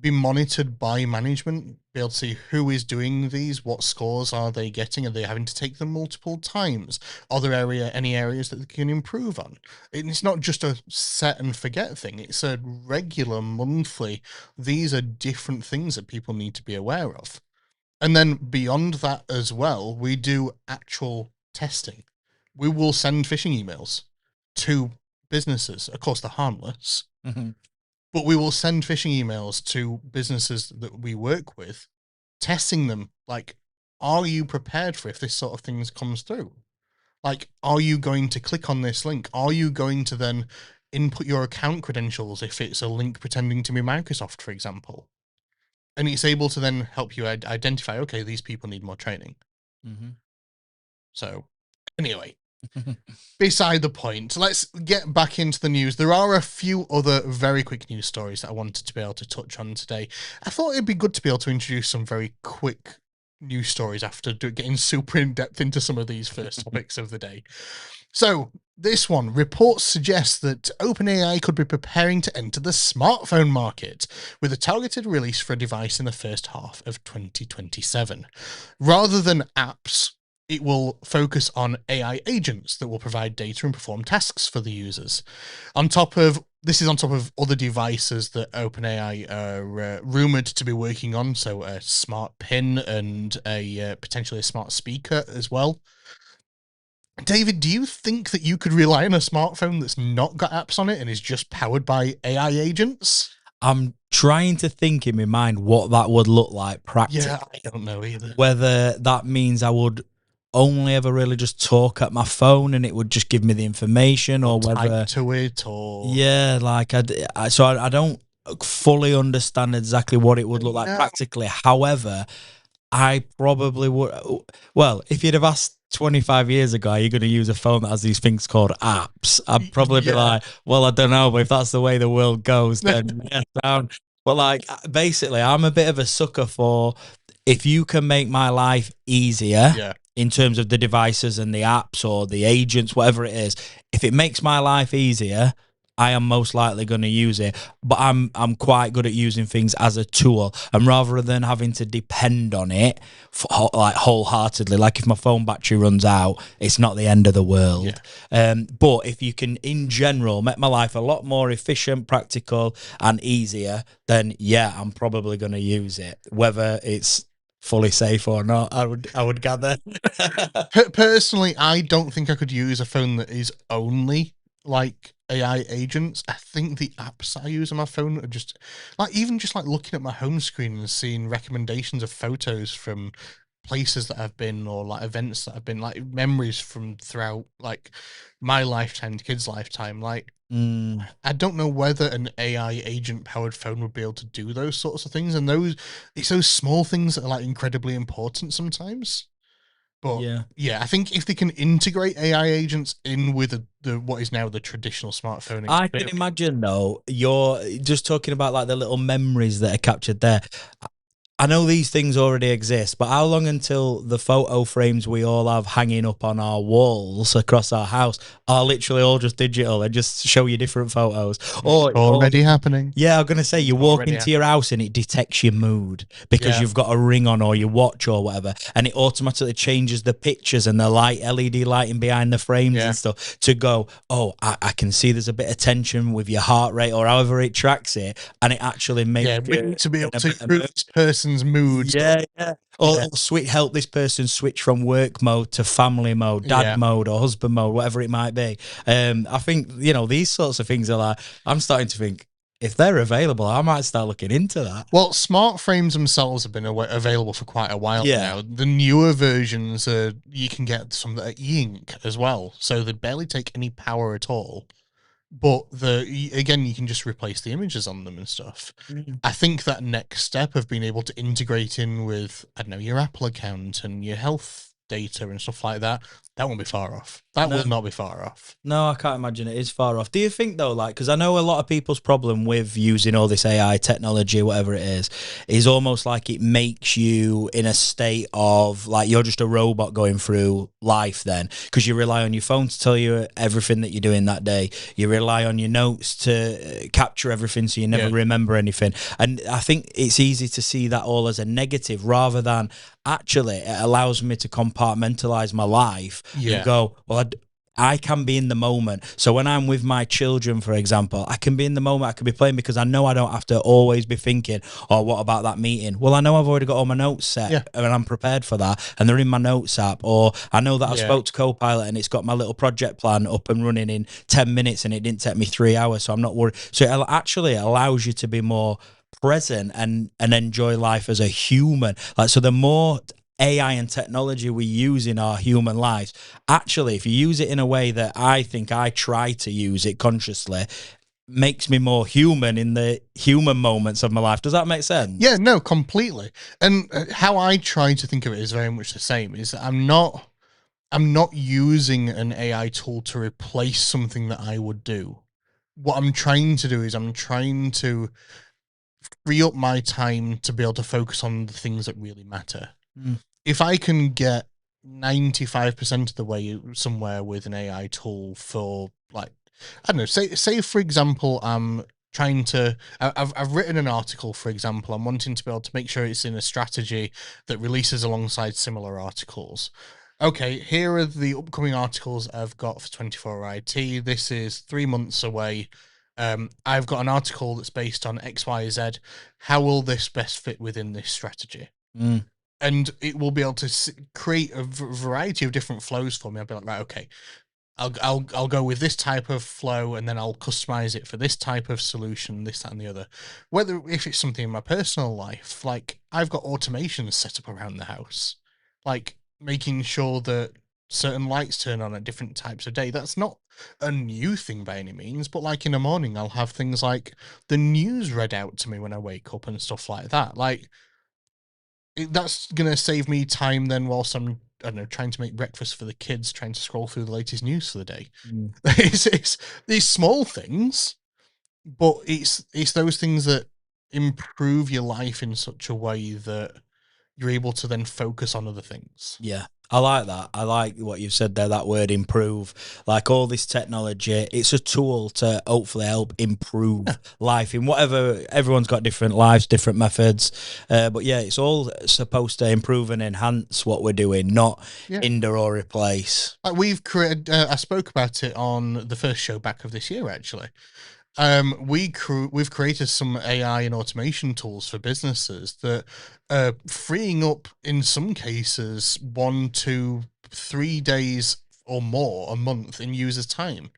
be monitored by management, be able to see who is doing these, what scores are they getting, are they having to take them multiple times, are there any areas that they can improve on. It's not just a set and forget thing, it's a regular monthly, these are different things that people need to be aware of. And then beyond that as well, we do actual testing. We will send phishing emails to businesses, of course they're harmless, but we will send phishing emails to businesses that we work with, testing them. Like, are you prepared for if this sort of thing comes through? Like, are you going to click on this link? Are you going to then input your account credentials if it's a link pretending to be Microsoft, for example? And it's able to then help you identify, okay, these people need more training. So, anyway. Beside the point, let's get back into the news. There are a few other very quick news stories that I wanted to be able to touch on today. I thought it'd be good to be able to introduce some very quick news stories after getting super in depth into some of these first topics of the day. So this one, reports suggest that OpenAI could be preparing to enter the smartphone market with a targeted release for a device in the first half of 2027. Rather than apps, it will focus on AI agents that will provide data and perform tasks for the users. This is on top of other devices that OpenAI are rumored to be working on, so a smart pin and potentially a smart speaker as well. David, do you think that you could rely on a smartphone that's not got apps on it and is just powered by AI agents? I'm trying to think in my mind what that would look like practically. Yeah, I don't know either. Whether that means I would only ever really just talk at my phone and it would just give me the information, or whether type to it, or like I don't fully understand exactly what it would look like practically. However, I probably would. Well, if you'd have asked 25 years ago, are you going to use a phone that has these things called apps? I'd probably be like, well, I don't know, but if that's the way the world goes, then yes, down. But like, basically, I'm a bit of a sucker for, if you can make my life easier in terms of the devices and the apps or the agents, whatever it is, if it makes my life easier, I am most likely going to use it. But I'm quite good at using things as a tool, and rather than having to depend on it like wholeheartedly, like if my phone battery runs out, it's not the end of the world. But if you can, in general, make my life a lot more efficient, practical, and easier, then yeah, I'm probably going to use it, whether it's fully safe or not. I would gather. Personally, I don't think I could use a phone that is only like AI agents. I think the apps that I use on my phone are just even looking at my home screen and seeing recommendations of photos from places that I've been, or like events that I've been, like memories from throughout like my lifetime, kids' lifetime. I don't know whether an AI agent powered phone would be able to do those sorts of things, and it's those small things that are like incredibly important sometimes. But yeah, I think if they can integrate AI agents in with the what is now the traditional smartphone, I can imagine though, you're just talking about like the little memories that are captured there. I know these things already exist, but how long until the photo frames we all have hanging up on our walls across our house are literally all just digital and just show you different photos? Already happening. Yeah, I'm going to say, you walk into your house and it detects your mood because you've got a ring on or your watch or whatever, and it automatically changes the pictures and the LED lighting behind the frames and stuff to go, oh, I can see there's a bit of tension with your heart rate or however it tracks it, and it actually makes it to be able to improve this person's mood. Or help this person switch from work mode to family mode, dad mode, or husband mode, whatever it might be. I think, these sorts of things are like, I'm starting to think, if they're available, I might start looking into that. Well, smart frames themselves have been available for quite a while now. The newer versions, you can get some that are e-ink as well, so they barely take any power at all. But again, you can just replace the images on them and stuff. I think that next step of being able to integrate in with, I don't know, your Apple account and your health data and stuff like that, that won't be far off. That will not be far off. No, I can't imagine it is far off. Do you think though, like, because I know a lot of people's problem with using all this AI technology, whatever it is almost like it makes you in a state of like you're just a robot going through life then, because you rely on your phone to tell you everything that you're doing that day. You rely on your notes to capture everything so you never remember anything. And I think it's easy to see that all as a negative rather than actually it allows me to compartmentalize my life and go, well, I can be in the moment. So when I'm with my children, for example, I can be in the moment. I can be playing because I know I don't have to always be thinking, oh, what about that meeting? Well, I know I've already got all my notes set and I'm prepared for that, and they're in my notes app. Or I know that I spoke to Copilot and it's got my little project plan up and running in 10 minutes and it didn't take me 3 hours, so I'm not worried. So it actually allows you to be more present and enjoy life as a human. Like, so the more AI and technology we use in our human lives, actually, if you use it in a way that I think I try to use it consciously, makes me more human in the human moments of my life. Does that make sense? Yeah, no, completely. And how I try to think of it is very much the same. Is that I'm not using an AI tool to replace something that I would do. What I'm trying to do is I'm trying to free up my time to be able to focus on the things that really matter. If I can get 95% of the way somewhere with an AI tool for, like, I don't know, say for example, I've written an article, for example, I'm wanting to be able to make sure it's in a strategy that releases alongside similar articles. Okay, here are the upcoming articles I've got for 24 IT. This is 3 months away. I've got an article that's based on XYZ. How will this best fit within this strategy? And it will be able to create a variety of different flows for me. I'll be like, right, okay, I'll go with this type of flow, and then I'll customize it for this type of solution, this, that, and the other. Whether if it's something in my personal life, like I've got automations set up around the house, like making sure that certain lights turn on at different types of day. That's not a new thing by any means, but like in the morning, I'll have things like the news read out to me when I wake up and stuff like that. Like, that's gonna save me time then whilst I'm, I don't know, trying to make breakfast for the kids, trying to scroll through the latest news for the day. It's these small things, but it's those things that improve your life in such a way that you're able to then focus on other things. Yeah. I like that. I like what you've said there, that word improve. Like all this technology, it's a tool to hopefully help improve life in whatever. Everyone's got different lives, different methods. But yeah, it's all supposed to improve and enhance what we're doing, not hinder or replace. Like we've created, I spoke about it on the first show back of this year, actually. We've created some AI and automation tools for businesses that are freeing up, in some cases, 1 to 3 days or more a month in users' time,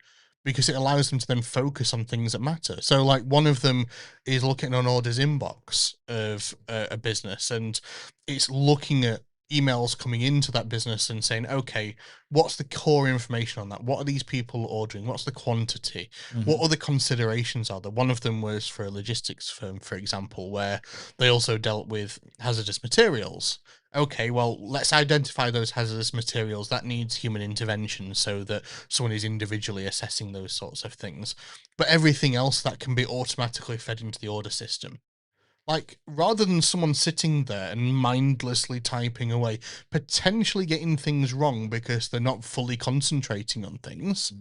because it allows them to then focus on things that matter. So, like, one of them is looking at an orders inbox of a business, and it's looking at emails coming into that business and saying, okay, what's the core information on that? What are these people ordering? What's the quantity? What other considerations are there? One of them was for a logistics firm, for example, where they also dealt with hazardous materials. Okay, well, let's identify those hazardous materials. That needs human intervention so that someone is individually assessing those sorts of things. But everything else, that can be automatically fed into the order system. Like, rather than someone sitting there and mindlessly typing away, potentially getting things wrong because they're not fully concentrating on things,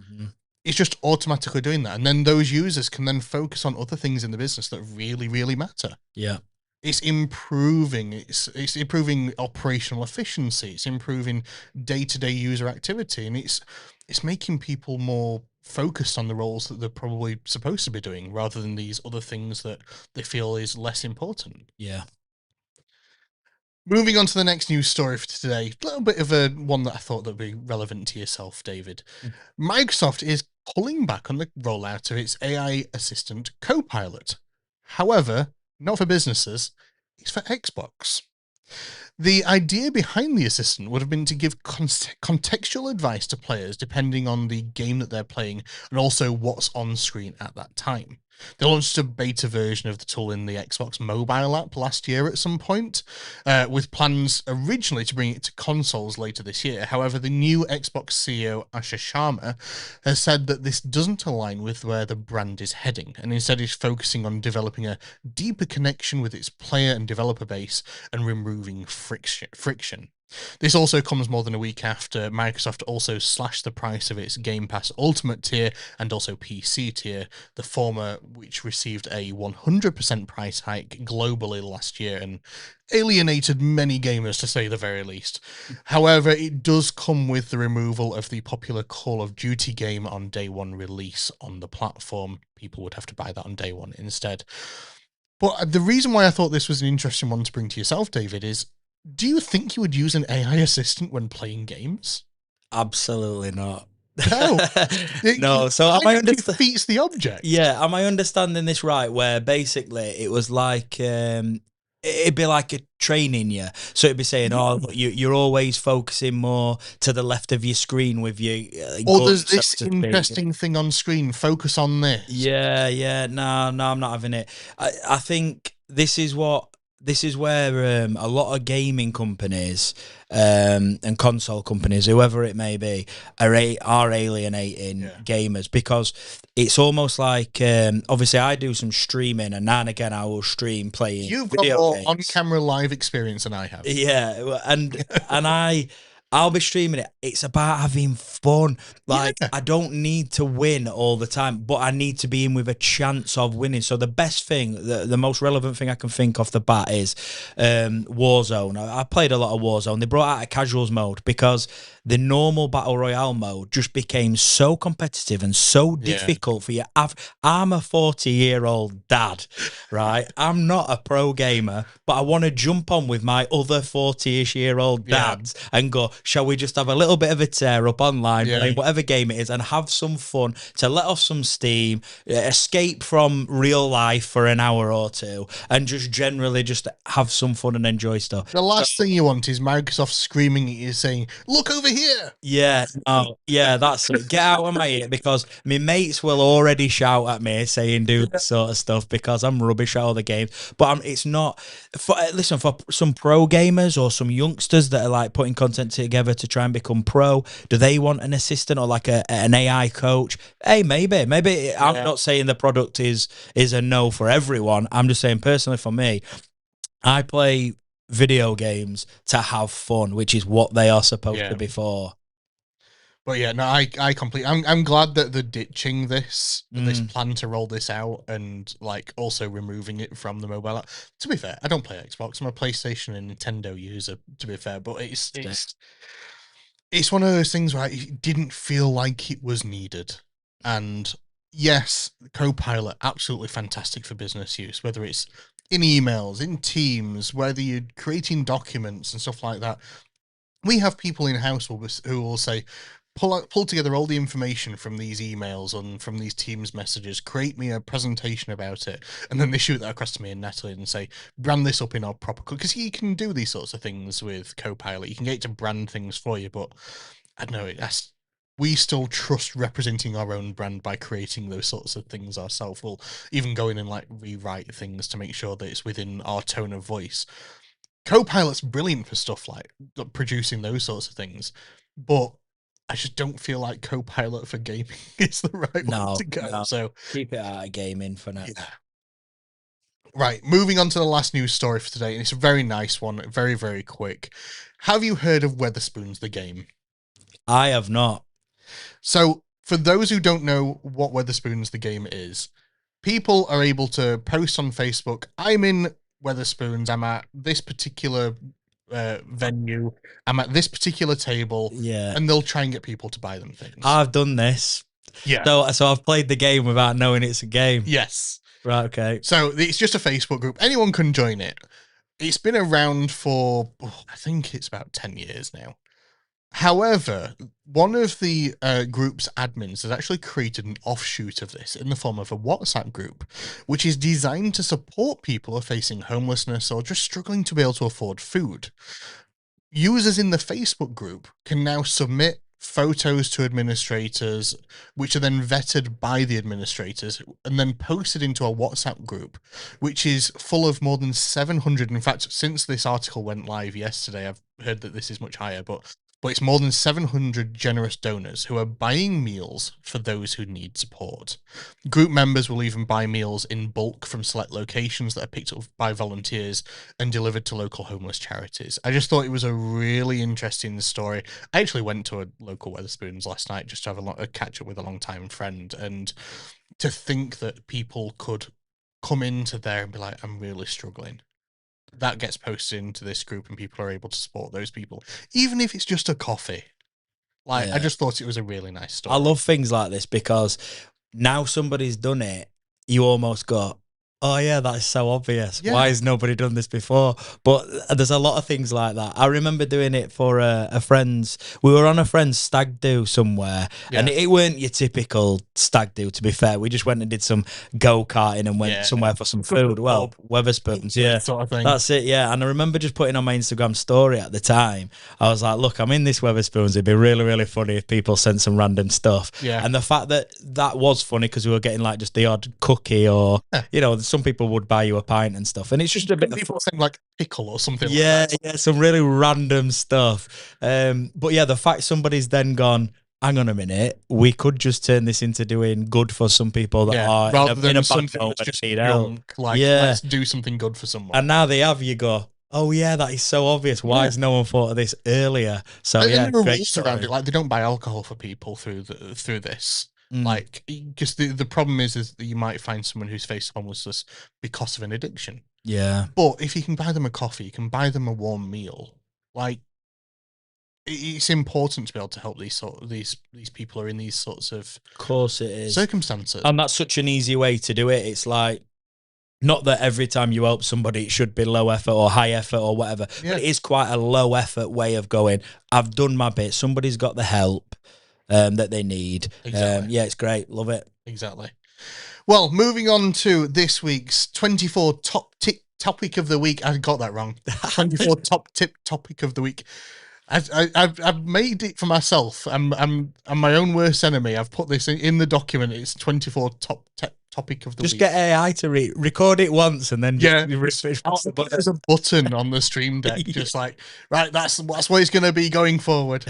it's just automatically doing that. And then those users can then focus on other things in the business that really, really matter. Yeah. It's improving. It's improving operational efficiency. It's improving day-to-day user activity, and it's making people more focused on the roles that they're probably supposed to be doing, rather than these other things that they feel is less important. Yeah. Moving on to the next news story for today, a little bit of a one that I thought that would be relevant to yourself, David. Microsoft is pulling back on the rollout of its AI assistant Copilot. However, not for businesses, it's for Xbox. The idea behind the assistant would have been to give contextual advice to players depending on the game that they're playing and also what's on screen at that time. They launched a beta version of the tool in the Xbox mobile app last year at some point, with plans originally to bring it to consoles later this year. However, the new Xbox CEO, Asha Sharma, has said that this doesn't align with where the brand is heading, and instead is focusing on developing a deeper connection with its player and developer base and removing friction. This also comes more than a week after Microsoft also slashed the price of its Game Pass Ultimate tier and also PC tier, the former which received a 100% price hike globally last year and alienated many gamers, to say the very least. However, it does come with the removal of the popular Call of Duty game on day one release on the platform. People would have to buy that on day one instead. But the reason why I thought this was an interesting one to bring to yourself, David, is, do you think you would use an AI assistant when playing games? Absolutely not. No. No. So am I defeats the object. Yeah. Am I understanding this right? Where basically it was like it'd be like a training you. So it'd be saying, "Oh, you're always focusing more to the left of your screen with your." Or there's this interesting thing on screen. Focus on this. Yeah. No, I'm not having it. I think this is what this is where a lot of gaming companies and console companies, whoever it may be, are alienating gamers, because it's almost like, obviously I do some streaming, and now and again I will stream playing You've got video more games. on-camera live experience than I have. Yeah, and I'll be streaming it. It's about having fun. Like, I don't need to win all the time, but I need to be in with a chance of winning. So the best thing, the most relevant thing I can think off the bat is Warzone. I played a lot of Warzone. They brought out a casuals mode because the normal Battle Royale mode just became so competitive and so difficult for you. I'm a 40-year-old dad, right? I'm not a pro gamer, but I want to jump on with my other 40-ish-year-old dads and go, shall we just have a little bit of a tear up online, playing whatever game it is, and have some fun to let off some steam, escape from real life for an hour or two, and just generally just have some fun and enjoy stuff. The last thing you want is Microsoft screaming at you saying, look over here. Yeah, that's it. Get out of my ear, because my mates will already shout at me saying do this sort of stuff because I'm rubbish at all the games. But it's not for some pro gamers or some youngsters that are like putting content together to try and become pro. Do they want an assistant or like an AI coach? Hey, maybe. I'm not saying the product is a no for everyone. I'm just saying personally for me, I play video games to have fun, which is what they are supposed to be for. But yeah, no, I completely. I'm glad that they're ditching this plan to roll this out, and like also removing it from the mobile app. To be fair, I don't play Xbox. I'm a PlayStation and Nintendo user. To be fair, but it's one of those things where it didn't feel like it was needed. And yes, Copilot, absolutely fantastic for business use, whether it's in emails, in Teams, whether you're creating documents and stuff like that. We have people in-house who will say, pull together all the information from these emails and from these Teams messages, create me a presentation about it, and then they shoot that across to me and Natalie and say, brand this up in our proper... Because you can do these sorts of things with Copilot. You can get it to brand things for you, but I don't know, we still trust representing our own brand by creating those sorts of things ourselves. We'll even go in and like rewrite things to make sure that it's within our tone of voice. Copilot's brilliant for stuff like producing those sorts of things, but I just don't feel like Copilot for gaming is the right way to go. No. So keep it out of gaming for now. Yeah. Right, moving on to the last news story for today, and it's a very nice one, very, very quick. Have you heard of Wetherspoons, the game? I have not. So, for those who don't know what Wetherspoons, the game is, people are able to post on Facebook, I'm in Wetherspoons, I'm at this particular venue, I'm at this particular table, and they'll try and get people to buy them things. I've done this. Yeah. So I've played the game without knowing it's a game. Yes. Right, okay. So it's just a Facebook group. Anyone can join it. It's been around for, I think it's about 10 years now. However, one of the group's admins has actually created an offshoot of this in the form of a WhatsApp group, which is designed to support people who are facing homelessness or just struggling to be able to afford food. Users in the Facebook group can now submit photos to administrators, which are then vetted by the administrators and then posted into a WhatsApp group, which is full of more than 700. In fact, since this article went live yesterday, I've heard that this is much higher, but it's more than 700 generous donors who are buying meals for those who need support. Group members will even buy meals in bulk from select locations that are picked up by volunteers and delivered to local homeless charities. I just thought it was a really interesting story. I actually went to a local Wetherspoons last night just to have a catch up with a long-time friend, and to think that people could come into there and be like, I'm really struggling. That gets posted into this group and people are able to support those people, even if it's just a coffee. Like, I just thought it was a really nice story. I love things like this because now somebody's done it, you almost go, oh yeah, that's so obvious. Yeah. Why has nobody done this before? But there's a lot of things like that. I remember doing it for a friend's. We were on a friend's stag do somewhere, and it weren't your typical stag do. To be fair, we just went and did some go-karting and went somewhere for some food. Well, Wetherspoons, sort of thing. That's it, yeah. And I remember just putting on my Instagram story at the time. I was like, look, I'm in this Wetherspoons. It'd be really, really funny if people sent some random stuff. Yeah. And the fact that was funny because we were getting like just the odd cookie or you know, some people would buy you a pint and stuff, and it's just a bit of People saying like pickle or something yeah, like that. yeah, some really random stuff. But yeah, the fact somebody's then gone, hang on a minute, we could just turn this into doing good for some people that are rather in than a bad something moment that's just and need help. junk, like Yeah. let's do something good for someone. And now they have, you go, oh yeah, that is so obvious. Why has no one thought of this earlier? So And yeah, there are great rules story. around it. Like they don't buy alcohol for people through this. Like, because the problem is that you might find someone who's faced homelessness because of an addiction. Yeah. But if you can buy them a coffee, you can buy them a warm meal. Like, it's important to be able to help these people who are in these sorts of course it is circumstances. And that's such an easy way to do it. It's like, not that every time you help somebody it should be low effort or high effort or whatever, but it is quite a low effort way of going, I've done my bit, somebody's got the help that they need. Exactly. Yeah, it's great. Love it. Exactly. Well, moving on to this week's 24 top tip topic of the week. I got that wrong. 24 top tip topic of the week. I've made it for myself. I'm my own worst enemy. I've put this in the document. It's 24 top topic of the week. Just get AI to record it once and then just there's a button on the stream deck, just like, right, that's what it's going to be going forward.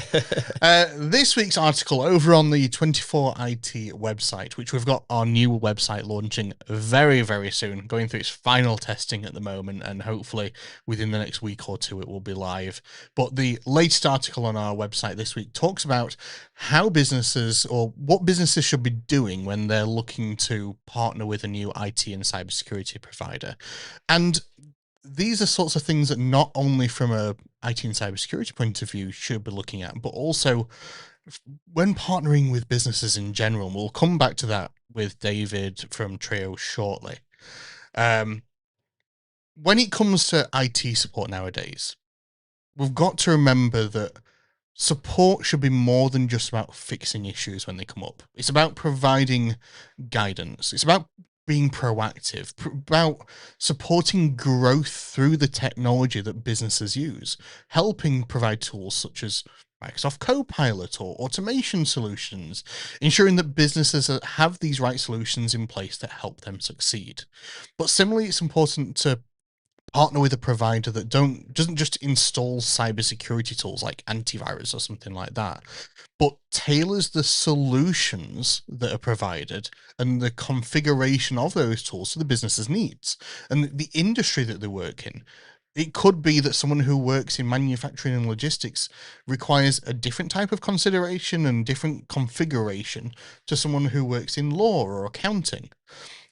This week's article over on the 24 IT website, which we've got our new website launching very, very soon, going through its final testing at the moment, and hopefully within the next week or two it will be live. But the latest article on our website this week talks about how businesses, or what businesses should be doing when they're looking to partner with a new IT and cybersecurity provider. And these are sorts of things that not only from a IT and cybersecurity point of view should be looking at, but also when partnering with businesses in general. We'll come back to that with David from Treo shortly. When it comes to IT support nowadays, we've got to remember that support should be more than just about fixing issues when they come up. It's about providing guidance. It's about being proactive, about supporting growth through the technology that businesses use, helping provide tools such as Microsoft Copilot or automation solutions, ensuring that businesses have these right solutions in place that help them succeed. But similarly, it's important to partner with a provider that doesn't just install cybersecurity tools like antivirus or something like that, but tailors the solutions that are provided and the configuration of those tools to the business's needs and the industry that they work in. It could be that someone who works in manufacturing and logistics requires a different type of consideration and different configuration to someone who works in law or accounting.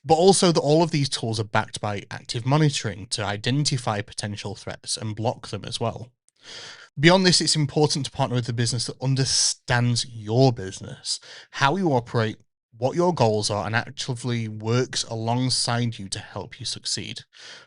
But also that all of these tools are backed by active monitoring to identify potential threats and block them as well. Beyond this, it's important to partner with a business that understands your business, how you operate, what your goals are, and actively works alongside you to help you succeed.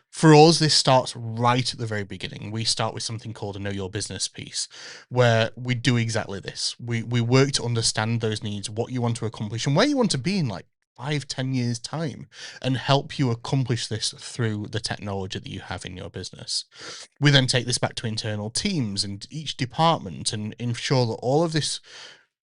For us, this starts right at the very beginning. We start with something called a Know Your Business piece, where we do exactly this. We work to understand those needs, what you want to accomplish, and where you want to be in like 5-10 years time, and help you accomplish this through the technology that you have in your business. We then take this back to internal teams and each department and ensure that all of this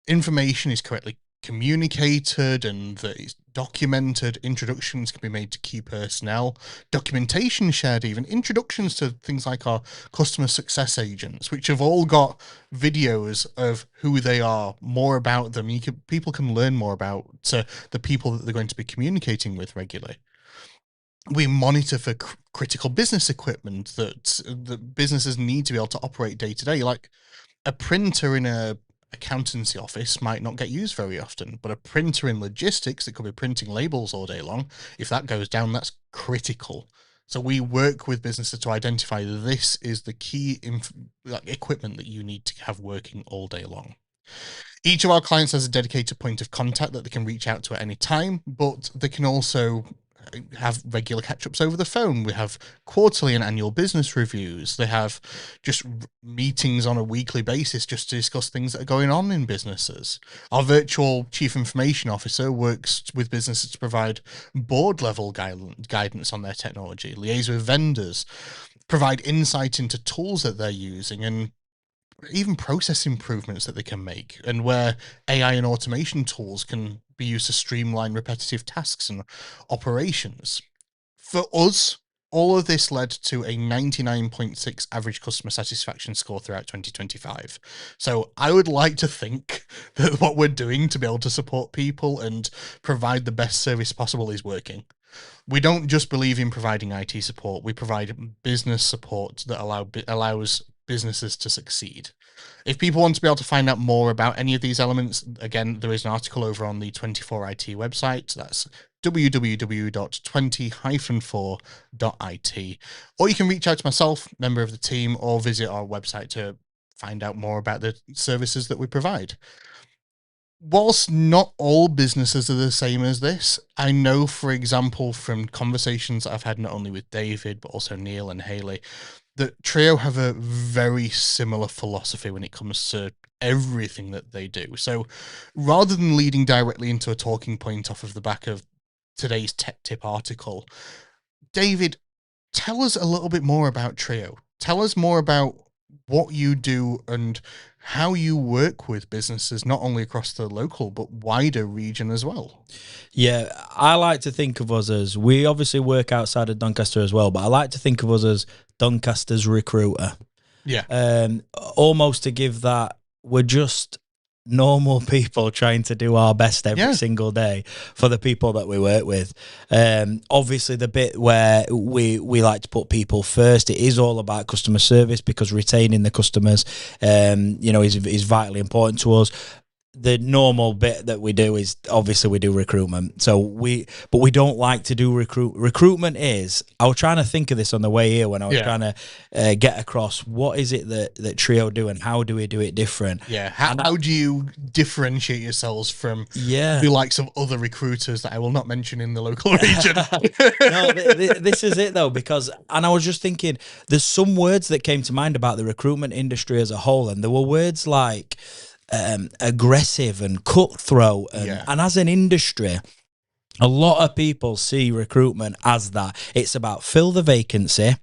information is correctly communicated and that it's documented. Introductions can be made to key personnel, documentation shared, even introductions to things like our customer success agents, which have all got videos of who they are, more about them. People can learn more about the people that they're going to be communicating with regularly. We monitor for critical business equipment that businesses need to be able to operate day to day, like a printer in a accountancy office might not get used very often, but a printer in logistics that could be printing labels all day long, if that goes down, that's critical. So we work with businesses to identify this is the key equipment that you need to have working all day long. Each of our clients has a dedicated point of contact that they can reach out to at any time, but they can also have regular catch-ups over the phone. We have quarterly and annual business reviews. They have just meetings on a weekly basis just to discuss things that are going on in businesses. Our virtual chief information officer works with businesses to provide board-level guidance on their technology, liaise with vendors, provide insight into tools that they're using, and even process improvements that they can make, and where AI and automation tools can be used to streamline repetitive tasks and operations. For us, all of this led to a 99.6 average customer satisfaction score throughout 2025. So I would like to think that what we're doing to be able to support people and provide the best service possible is working. We don't just believe in providing IT support. We provide business support that allows businesses to succeed. If people want to be able to find out more about any of these elements, again, there is an article over on the 24 IT website. That's www.20-4.it. Or you can reach out to myself, member of the team, or visit our website to find out more about the services that we provide. Whilst not all businesses are the same as this, I know, for example, from conversations that I've had not only with David, but also Neil and Haley, that Treo have a very similar philosophy when it comes to everything that they do. So rather than leading directly into a talking point off of the back of today's tech tip article, David, tell us a little bit more about Treo. Tell us more about what you do and how you work with businesses, not only across the local, but wider region as well. Yeah, I like to think of us as, we obviously work outside of Doncaster as well, but I like to think of us as Doncaster's recruiter. Yeah. Almost to give that, we're just normal people trying to do our best every single day for the people that we work with. Obviously the bit where we like to put people first, it is all about customer service, because retaining the customers is vitally important to us. The normal bit that we do is obviously we do recruitment. But we don't like to do recruitment is, I was trying to think of this on the way here when I was trying to get across what is it that Treo do and how do we do it different. Yeah. How do you differentiate yourselves from the likes of other recruiters that I will not mention in the local region? No, this is it though, because, and I was just thinking, there's some words that came to mind about the recruitment industry as a whole, and there were words like aggressive and cutthroat, and as an industry, a lot of people see recruitment as that. It's about fill the vacancy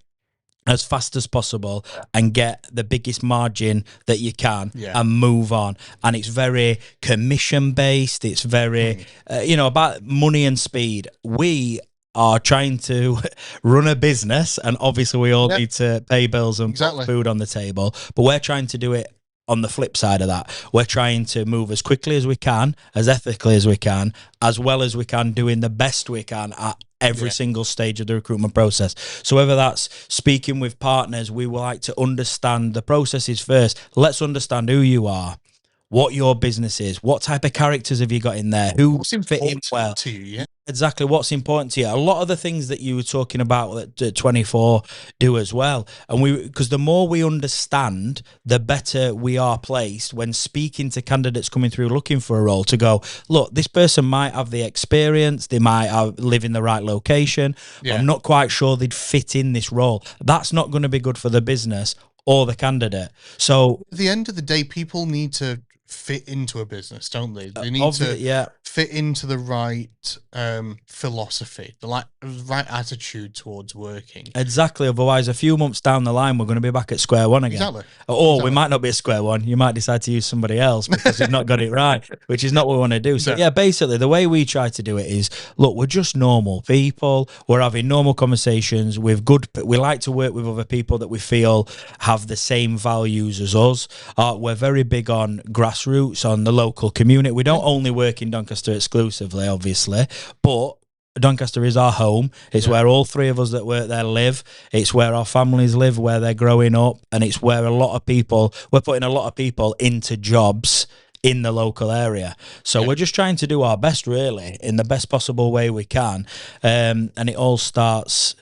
as fast as possible and get the biggest margin that you can and move on. And it's very commission based. It's very about money and speed. We are trying to run a business, and obviously we all need to pay bills and put food on the table, but we're trying to do it on the flip side of that. We're trying to move as quickly as we can, as ethically as we can, as well as we can, doing the best we can at every single stage of the recruitment process. So whether that's speaking with partners, we would like to understand the processes first. Let's understand who you are, what your business is, what type of characters have you got in there, who fit in well to you. Exactly what's important to you. A lot of the things that you were talking about that 24 do as well. And because the more we understand, the better we are placed when speaking to candidates coming through looking for a role, to go, look, this person might have the experience, they might live in the right location, I'm not quite sure they'd fit in this role. That's not going to be good for the business or the candidate. So at the end of the day, people need to fit into a business, don't they? They need to fit into the right philosophy, the right attitude towards working. Exactly. Otherwise, a few months down the line, we're going to be back at square one again. Exactly. Or we might not be at square one. You might decide to use somebody else because you've not got it right, which is not what we want to do. So basically, the way we try to do it is, look, we're just normal people. We're having normal conversations. We like to work with other people that we feel have the same values as us. We're very big on grassroots, on the local community. We don't only work in Doncaster exclusively, obviously, but Doncaster is our home. It's where all three of us that work there live. It's where our families live, where they're growing up, and it's where we're putting a lot of people into jobs in the local area. So we're just trying to do our best, really, in the best possible way we can. And it all starts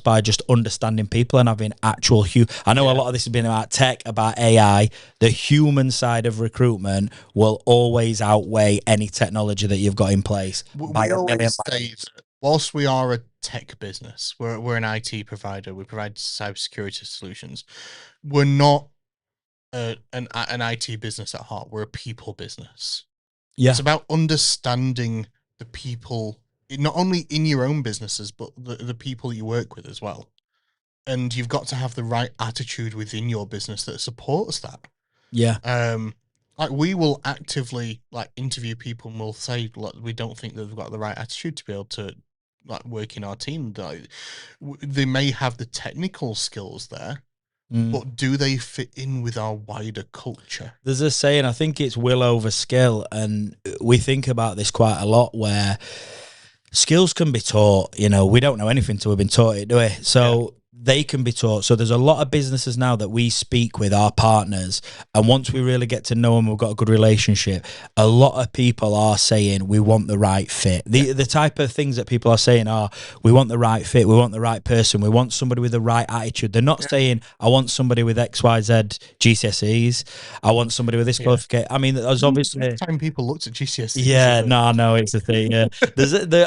by just understanding people and having actual I know a lot of this has been about tech, about AI. The human side of recruitment will always outweigh any technology that you've got in place. We always say that whilst we are a tech business, we're an IT provider, we provide cybersecurity solutions, we're not an IT business at heart. We're a people business. It's about understanding the people, not only in your own businesses, but the people you work with as well. And you've got to have the right attitude within your business that supports that. Like we will actively interview people and we'll say, look, we don't think they've got the right attitude to be able to like work in our team, like, they may have the technical skills there, but do they fit in with our wider culture? There's a saying, I think it's will over skill, and we think about this quite a lot, where skills can be taught. You know, we don't know anything till we've been taught it, do we? So they can be taught. So there's a lot of businesses now that we speak with, our partners, and once we really get to know them, we've got a good relationship, a lot of people are saying we want the right fit. The type of things that people are saying are, we want the right fit, we want the right person, we want somebody with the right attitude. They're not saying, I want somebody with XYZ GCSEs, I want somebody with this qualification. I mean, there's obviously time people looked at GCSEs. no, it's a thing.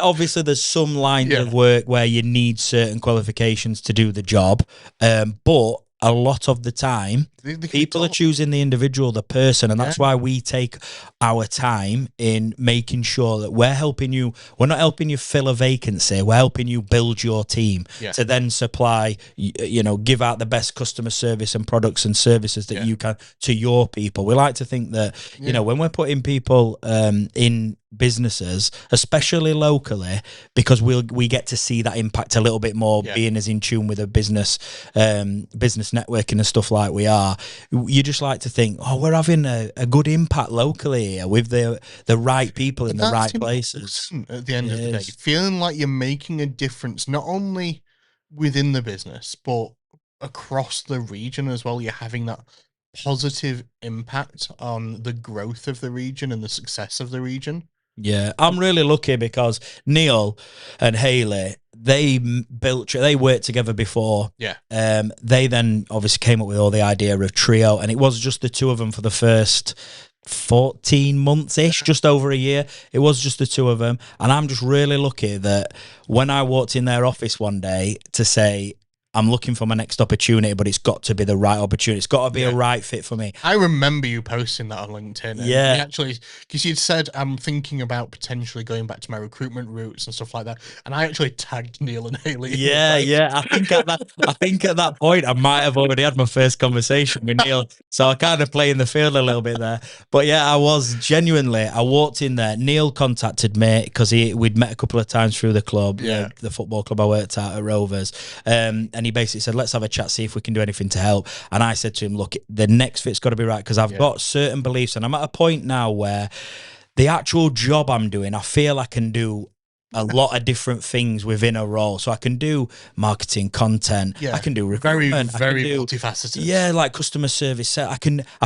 Obviously there's some lines of work where you need certain qualifications to do the job, but a lot of the time people are choosing the individual, the person, and that's why we take our time in making sure that we're helping you. We're not helping you fill a vacancy, we're helping you build your team to then supply, you know, give out the best customer service and products and services that you can to your people. We like to think that, you know, when we're putting people in businesses, especially locally, because we get to see that impact a little bit more, being as in tune with a business networking and stuff like we are. You just like to think, oh, we're having a good impact locally here with the right people in the right places. At the end of the day, feeling like you're making a difference, not only within the business, but across the region as well. You're having that positive impact on the growth of the region and the success of the region. Yeah, I'm really lucky because Neil and Hayley, they worked together before. Yeah. They then obviously came up with all the idea of Treo, and it was just the two of them for the first 14 months-ish, just over a year. It was just the two of them, and I'm just really lucky that when I walked in their office one day to say, I'm looking for my next opportunity, but it's got to be the right opportunity. It's got to be a right fit for me. I remember you posting that on LinkedIn. Yeah. Actually, because you'd said, I'm thinking about potentially going back to my recruitment roots and stuff like that. And I actually tagged Neil and Hayley. Yeah. I think at that point, I might have already had my first conversation with Neil. So I kind of play in the field a little bit there. But yeah, I walked in there. Neil contacted me because we'd met a couple of times through the club, the football club I worked at Rovers. And he basically said, let's have a chat, see if we can do anything to help. And I said to him, look, the next fit's got to be right, because I've got certain beliefs, and I'm at a point now where the actual job I'm doing, I feel I can do a lot of different things within a role. So I can do marketing, content, I can do recruitment, very multifaceted. Yeah, like customer service. I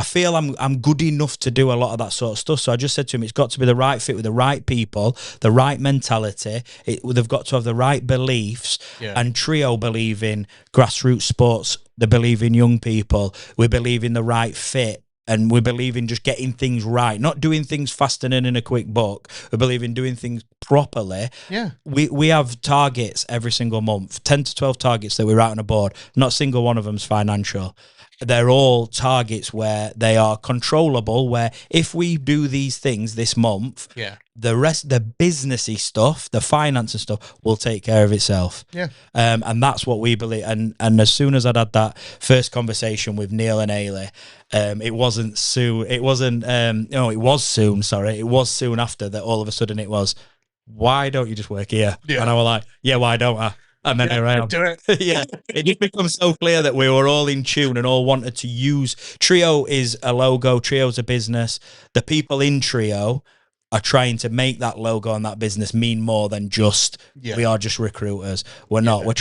feel I'm good enough to do a lot of that sort of stuff. So I just said to him, it's got to be the right fit with the right people, the right mentality. They've got to have the right beliefs. And Treo believe in grassroots sports. They believe in young people. We believe in the right fit. And we believe in just getting things right, not doing things fast and in a quick buck. We believe in doing things properly. Yeah. We have targets every single month, 10 to 12 targets that we write on a board. Not a single one of them's financial. They're all targets where they are controllable, where if we do these things this month, the rest, the businessy stuff, the finance and stuff, will take care of itself. Yeah. And that's what we believe. And as soon as I'd had that first conversation with Neil and Hayley, it was soon after that all of a sudden it was, why don't you just work here? Yeah. And I was like, yeah, why don't I? And then here I am. Do it. It just becomes so clear that we were all in tune and all wanted to use. Treo is a logo. Treo's a business. The people in Treo are trying to make that logo and that business mean more than just we are just recruiters. We're not. We're just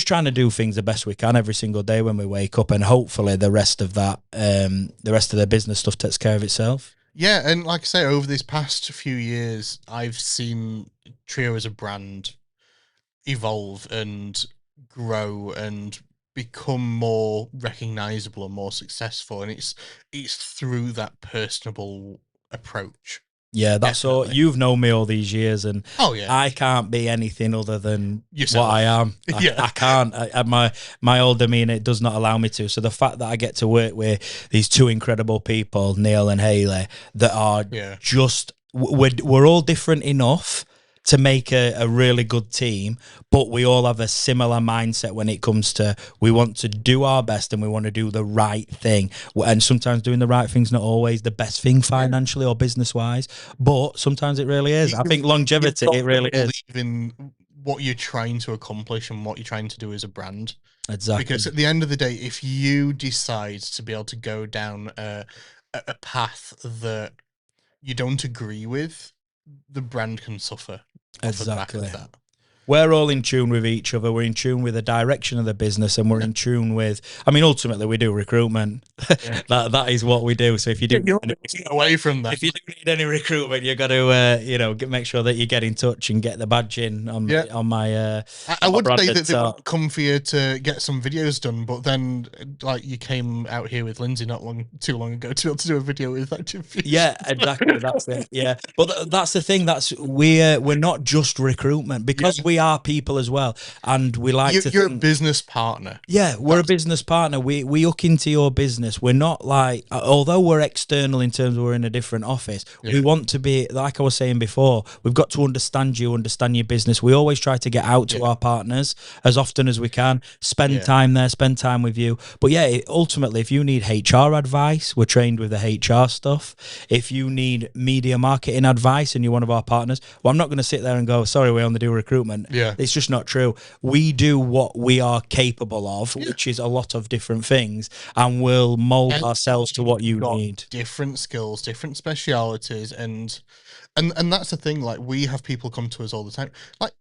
trying to do things the best we can every single day when we wake up, and hopefully the rest of that, the rest of the business stuff takes care of itself. Yeah, and like I say, over this past few years, I've seen Treo as a brand evolve and grow and become more recognizable and more successful, and it's through that personable approach. Yeah, that's all. You've known me all these years, and I can't be anything other than yourself. What I am. I can't. My old demeanor does not allow me to. So the fact that I get to work with these two incredible people, Neil and Hayley, that are just we're all different enough to make a really good team, but we all have a similar mindset when it comes to we want to do our best and we want to do the right thing. And sometimes doing the right thing's not always the best thing financially or business wise, but sometimes it really is. I think longevity, it really is. In what you're trying to accomplish and what you're trying to do as a brand. Exactly. Because at the end of the day, if you decide to be able to go down a path that you don't agree with, the brand can suffer. Exactly. Off the back of that. We're all in tune with each other. We're in tune with the direction of the business, and we're in tune with. I mean, ultimately, we do recruitment. Yeah. that is what we do. So if you do away from that, if you do need any recruitment, you got to make sure that you get in touch and get the badge in on my. I would say that they would come for you to get some videos done, but then like you came out here with Lindsay not too long ago to be able to do a video with Active. Yeah, exactly. That's it. Yeah, but that's the thing. We're not just recruitment because we are people as well, and we like to. You're a business partner. Yeah, we're a business partner. We hook into your business. We're not like, although we're external in terms of we're in a different office. We want to be, like I was saying before, we've got to understand you, understand your business. We always try to get out to our partners as often as we can. Spend time there, spend time with you. But yeah, ultimately, if you need HR advice, we're trained with the HR stuff. If you need media marketing advice and you're one of our partners, well, I'm not going to sit there and go, sorry, we only do recruitment. Yeah. It's just not true. We do what we are capable of, which is a lot of different things, and we'll mold ourselves to what you need. Different skills, different specialities, and that's the thing. Like, we have people come to us all the time, like,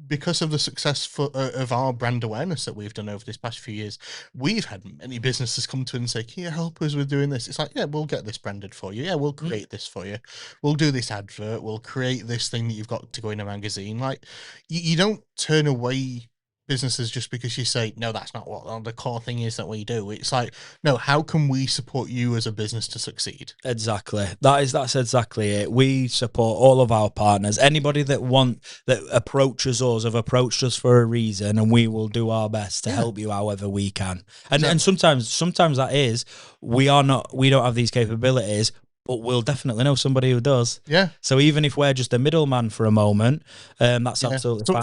because of the success of our brand awareness that we've done over this past few years. We've had many businesses come to us and say, can you help us with doing this? It's like, yeah, we'll get this branded for you. Yeah, we'll create this for you. We'll do this advert. We'll create this thing that you've got to go in a magazine. Like, you don't turn away businesses just because you say, no, that's not what the core thing is that we do. It's like, no, how can we support you as a business to succeed? Exactly. That's exactly it. We support all of our partners. Anybody that approaches us have approached us for a reason, and we will do our best to help you however we can. And sometimes that is we don't have these capabilities, but we'll definitely know somebody who does. Yeah. So even if we're just a middleman for a moment, that's absolutely fine.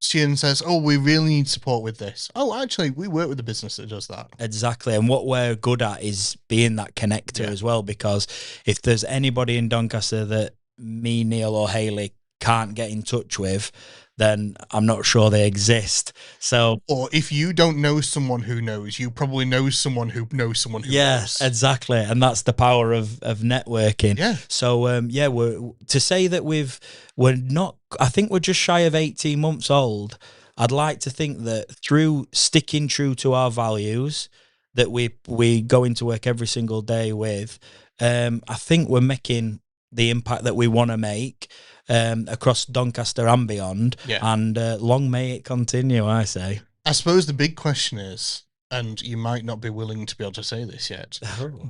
She says, oh, we really need support with this. Oh, actually, we work with a business that does that. Exactly. And what we're good at is being that connector as well, because if there's anybody in Doncaster that me, Neil, or Hayley can't get in touch with, then I'm not sure they exist. So, or if you don't know someone who knows, you probably know someone who knows someone who knows. Yes, exactly. And that's the power of networking. Yeah. So, we're to say that we're not, I think we're just shy of 18 months old. I'd like to think that through sticking true to our values that we go into work every single day with, I think we're making the impact that we want to make across Doncaster and beyond. Yeah. And long may it continue, I say. I suppose the big question is, and you might not be willing to be able to say this yet,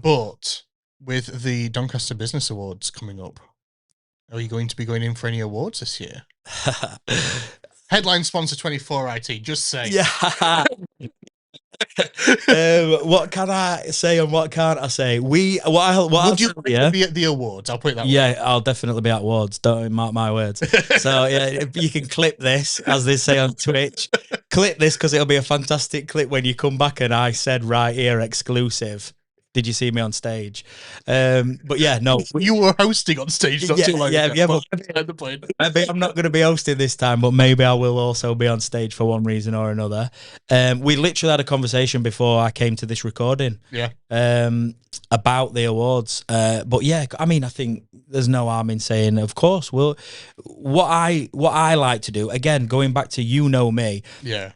but with the Doncaster Business Awards coming up, are you going to be going in for any awards this year? Headline sponsor 24 IT, just say. Yeah. What can I say and what can't I say? Would you be at the awards? I'll put it that way. Yeah, I'll definitely be at awards. Don't mark my words. So yeah, you can clip this, as they say on Twitch. Clip this because it'll be a fantastic clip when you come back and I said right here exclusive. Did you see me on stage? But yeah, no. You were hosting on stage not too long ago. Maybe I'm not going to be hosting this time, but maybe I will also be on stage for one reason or another. We literally had a conversation before I came to this recording. Yeah. About the awards. But yeah, I mean, I think there's no harm in saying, of course, what I like to do, again, going back to you know me. Yeah.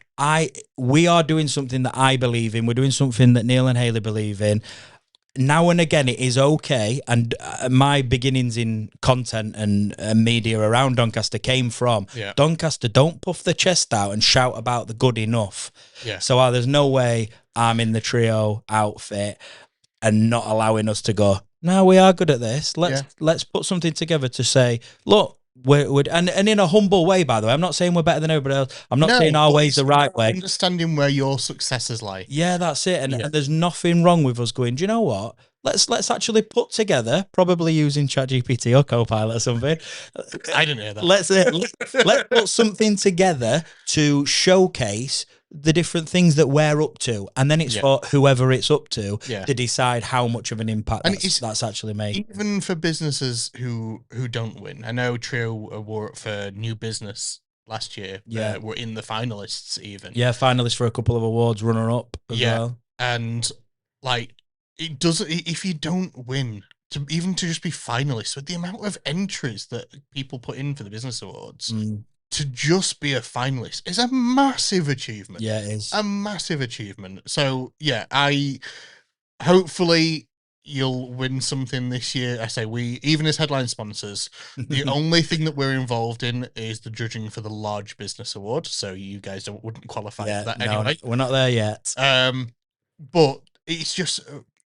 We are doing something that I believe in. We're doing something that Neil and Hayley believe in. Now and again, it is okay. And my beginnings in content and media around Doncaster came from Doncaster. Don't puff the chest out and shout about the good enough. Yeah. So there's no way I'm in the Treo outfit and not allowing us to go, no, we are good at this. Let's put something together to say, look, and in a humble way, by the way. I'm not saying we're better than everybody else. I'm not saying our way's the right way. Understanding where your successes lie. Yeah, that's it. And there's nothing wrong with us going, do you know what? let's actually put together, probably using ChatGPT or Copilot or something. I didn't hear that. Let's put something together to showcase the different things that we're up to, and then it's for whoever it's up to to decide how much of an impact that's actually made. Even for businesses who don't win. I know Treo Award for New Business last year. Were in the finalists even. Yeah, finalists for a couple of awards, runner up as well. And like it doesn't, if you don't win, to just be finalists, with the amount of entries that people put in for the business awards, to just be a finalist is a massive achievement. Yeah, it is a massive achievement. So yeah, hopefully you'll win something this year. I say we, even as headline sponsors, the only thing that we're involved in is the judging for the large business award. So you guys wouldn't qualify for that anyway. We're not there yet. But it's just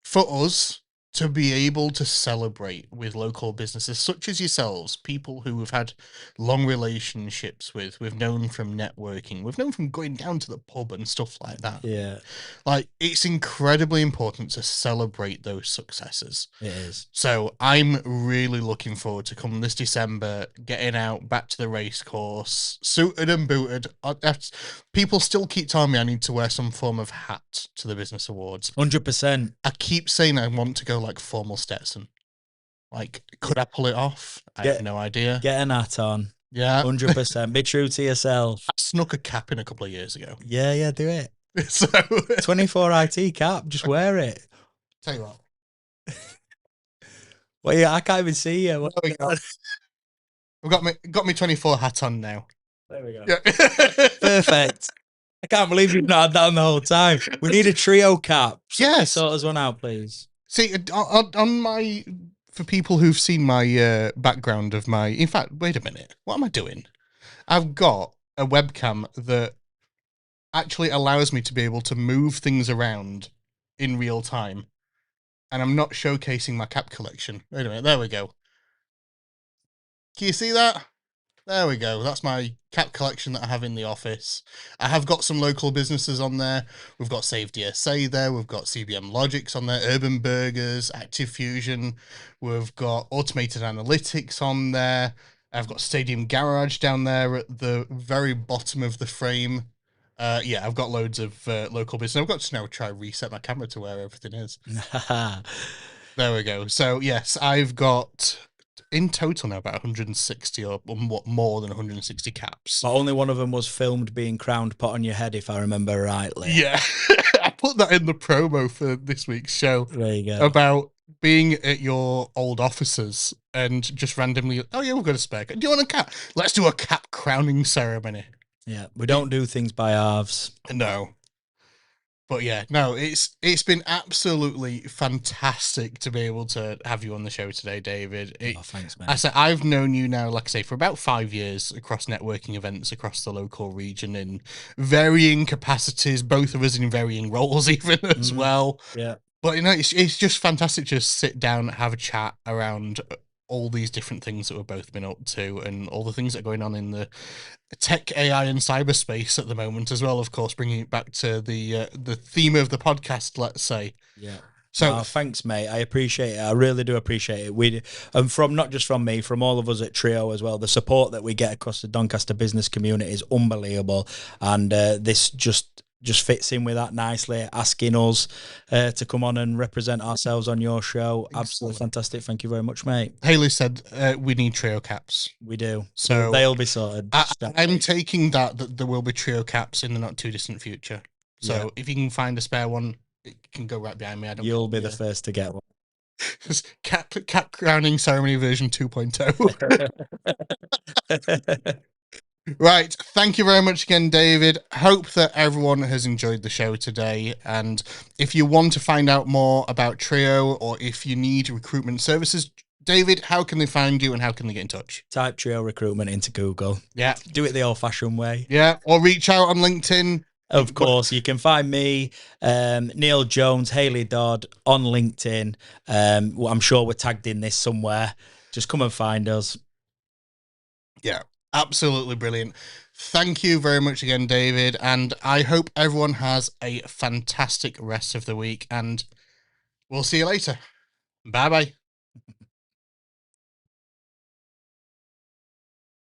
for us to be able to celebrate with local businesses such as yourselves, people who we've had long relationships with, we've known from networking, we've known from going down to the pub and stuff like that. Yeah. Like, it's incredibly important to celebrate those successes. It is. So I'm really looking forward to come this December, getting out back to the race course, suited and booted. People still keep telling me I need to wear some form of hat to the business awards. 100%. I keep saying I want to go like formal Stetson. Like, could I pull it off? I have no idea. Get an hat on. Yeah. 100%. Be true to yourself. I snuck a cap in a couple of years ago. Yeah, do it. So 24 IT cap, just wear it. Tell you what. Well, yeah, I can't even see you. We've got me 24 hat on now. There we go. Yeah. Perfect. I can't believe you've not had that on the whole time. We need a Treo cap. Yes. Sort us one out, please. See, on my, for people who've seen my background of my, in fact, wait a minute, what am I doing? I've got a webcam that actually allows me to be able to move things around in real time, and I'm not showcasing my cap collection. Wait a minute, there we go. Can you see that? There we go. That's my cap collection that I have in the office. I have got some local businesses on there. We've got Save DSA there. We've got CBM Logics on there. Urban Burgers, Active Fusion. We've got Automated Analytics on there. I've got Stadium Garage down there at the very bottom of the frame. I've got loads of local business. I've got to now try reset my camera to where everything is. There we go. So yes, I've got in total now about 160 or more than 160 caps. But only one of them was filmed being crowned pot on your head, if I remember rightly. Yeah, I put that in the promo for this week's show. There you go. About being at your old offices and just randomly, oh yeah, we've got a spare cap. Do you want a cap? Let's do a cap crowning ceremony. Yeah, we don't do things by halves. No. But yeah, no, it's been absolutely fantastic to be able to have you on the show today, David. Thanks, man. I've known you now, like I say, for about 5 years across networking events across the local region in varying capacities, both of us in varying roles even as well. Yeah. But, you know, it's just fantastic to just sit down, have a chat around all these different things that we've both been up to and all the things that are going on in the tech, AI and cyberspace at the moment as well, of course, bringing it back to the theme of the podcast, let's say. Yeah. So thanks, mate. I appreciate it. I really do appreciate it. And from not just from me, from all of us at Treo as well, the support that we get across the Doncaster business community is unbelievable. And this just fits in with that nicely, asking us to come on and represent ourselves on your show. Absolutely fantastic. Thank you very much, mate. Haley said we need Treo caps. We do. So they'll be sorted. I'm taking that there will be Treo caps in the not too distant future. So if you can find a spare one, it can go right behind me. You'll be the first to get one. Cap crowning ceremony version 2.0. Right. Thank you very much again, David. Hope that everyone has enjoyed the show today. And if you want to find out more about Treo or if you need recruitment services, David, how can they find you and how can they get in touch? Type Treo Recruitment into Google. Yeah. Do it the old-fashioned way. Yeah. Or reach out on LinkedIn. Of course, you can find me, Neil Jones, Haley Dodd on LinkedIn. I'm sure we're tagged in this somewhere. Just come and find us. Yeah. Absolutely brilliant. Thank you very much again, David. And I hope everyone has a fantastic rest of the week. And we'll see you later. Bye bye.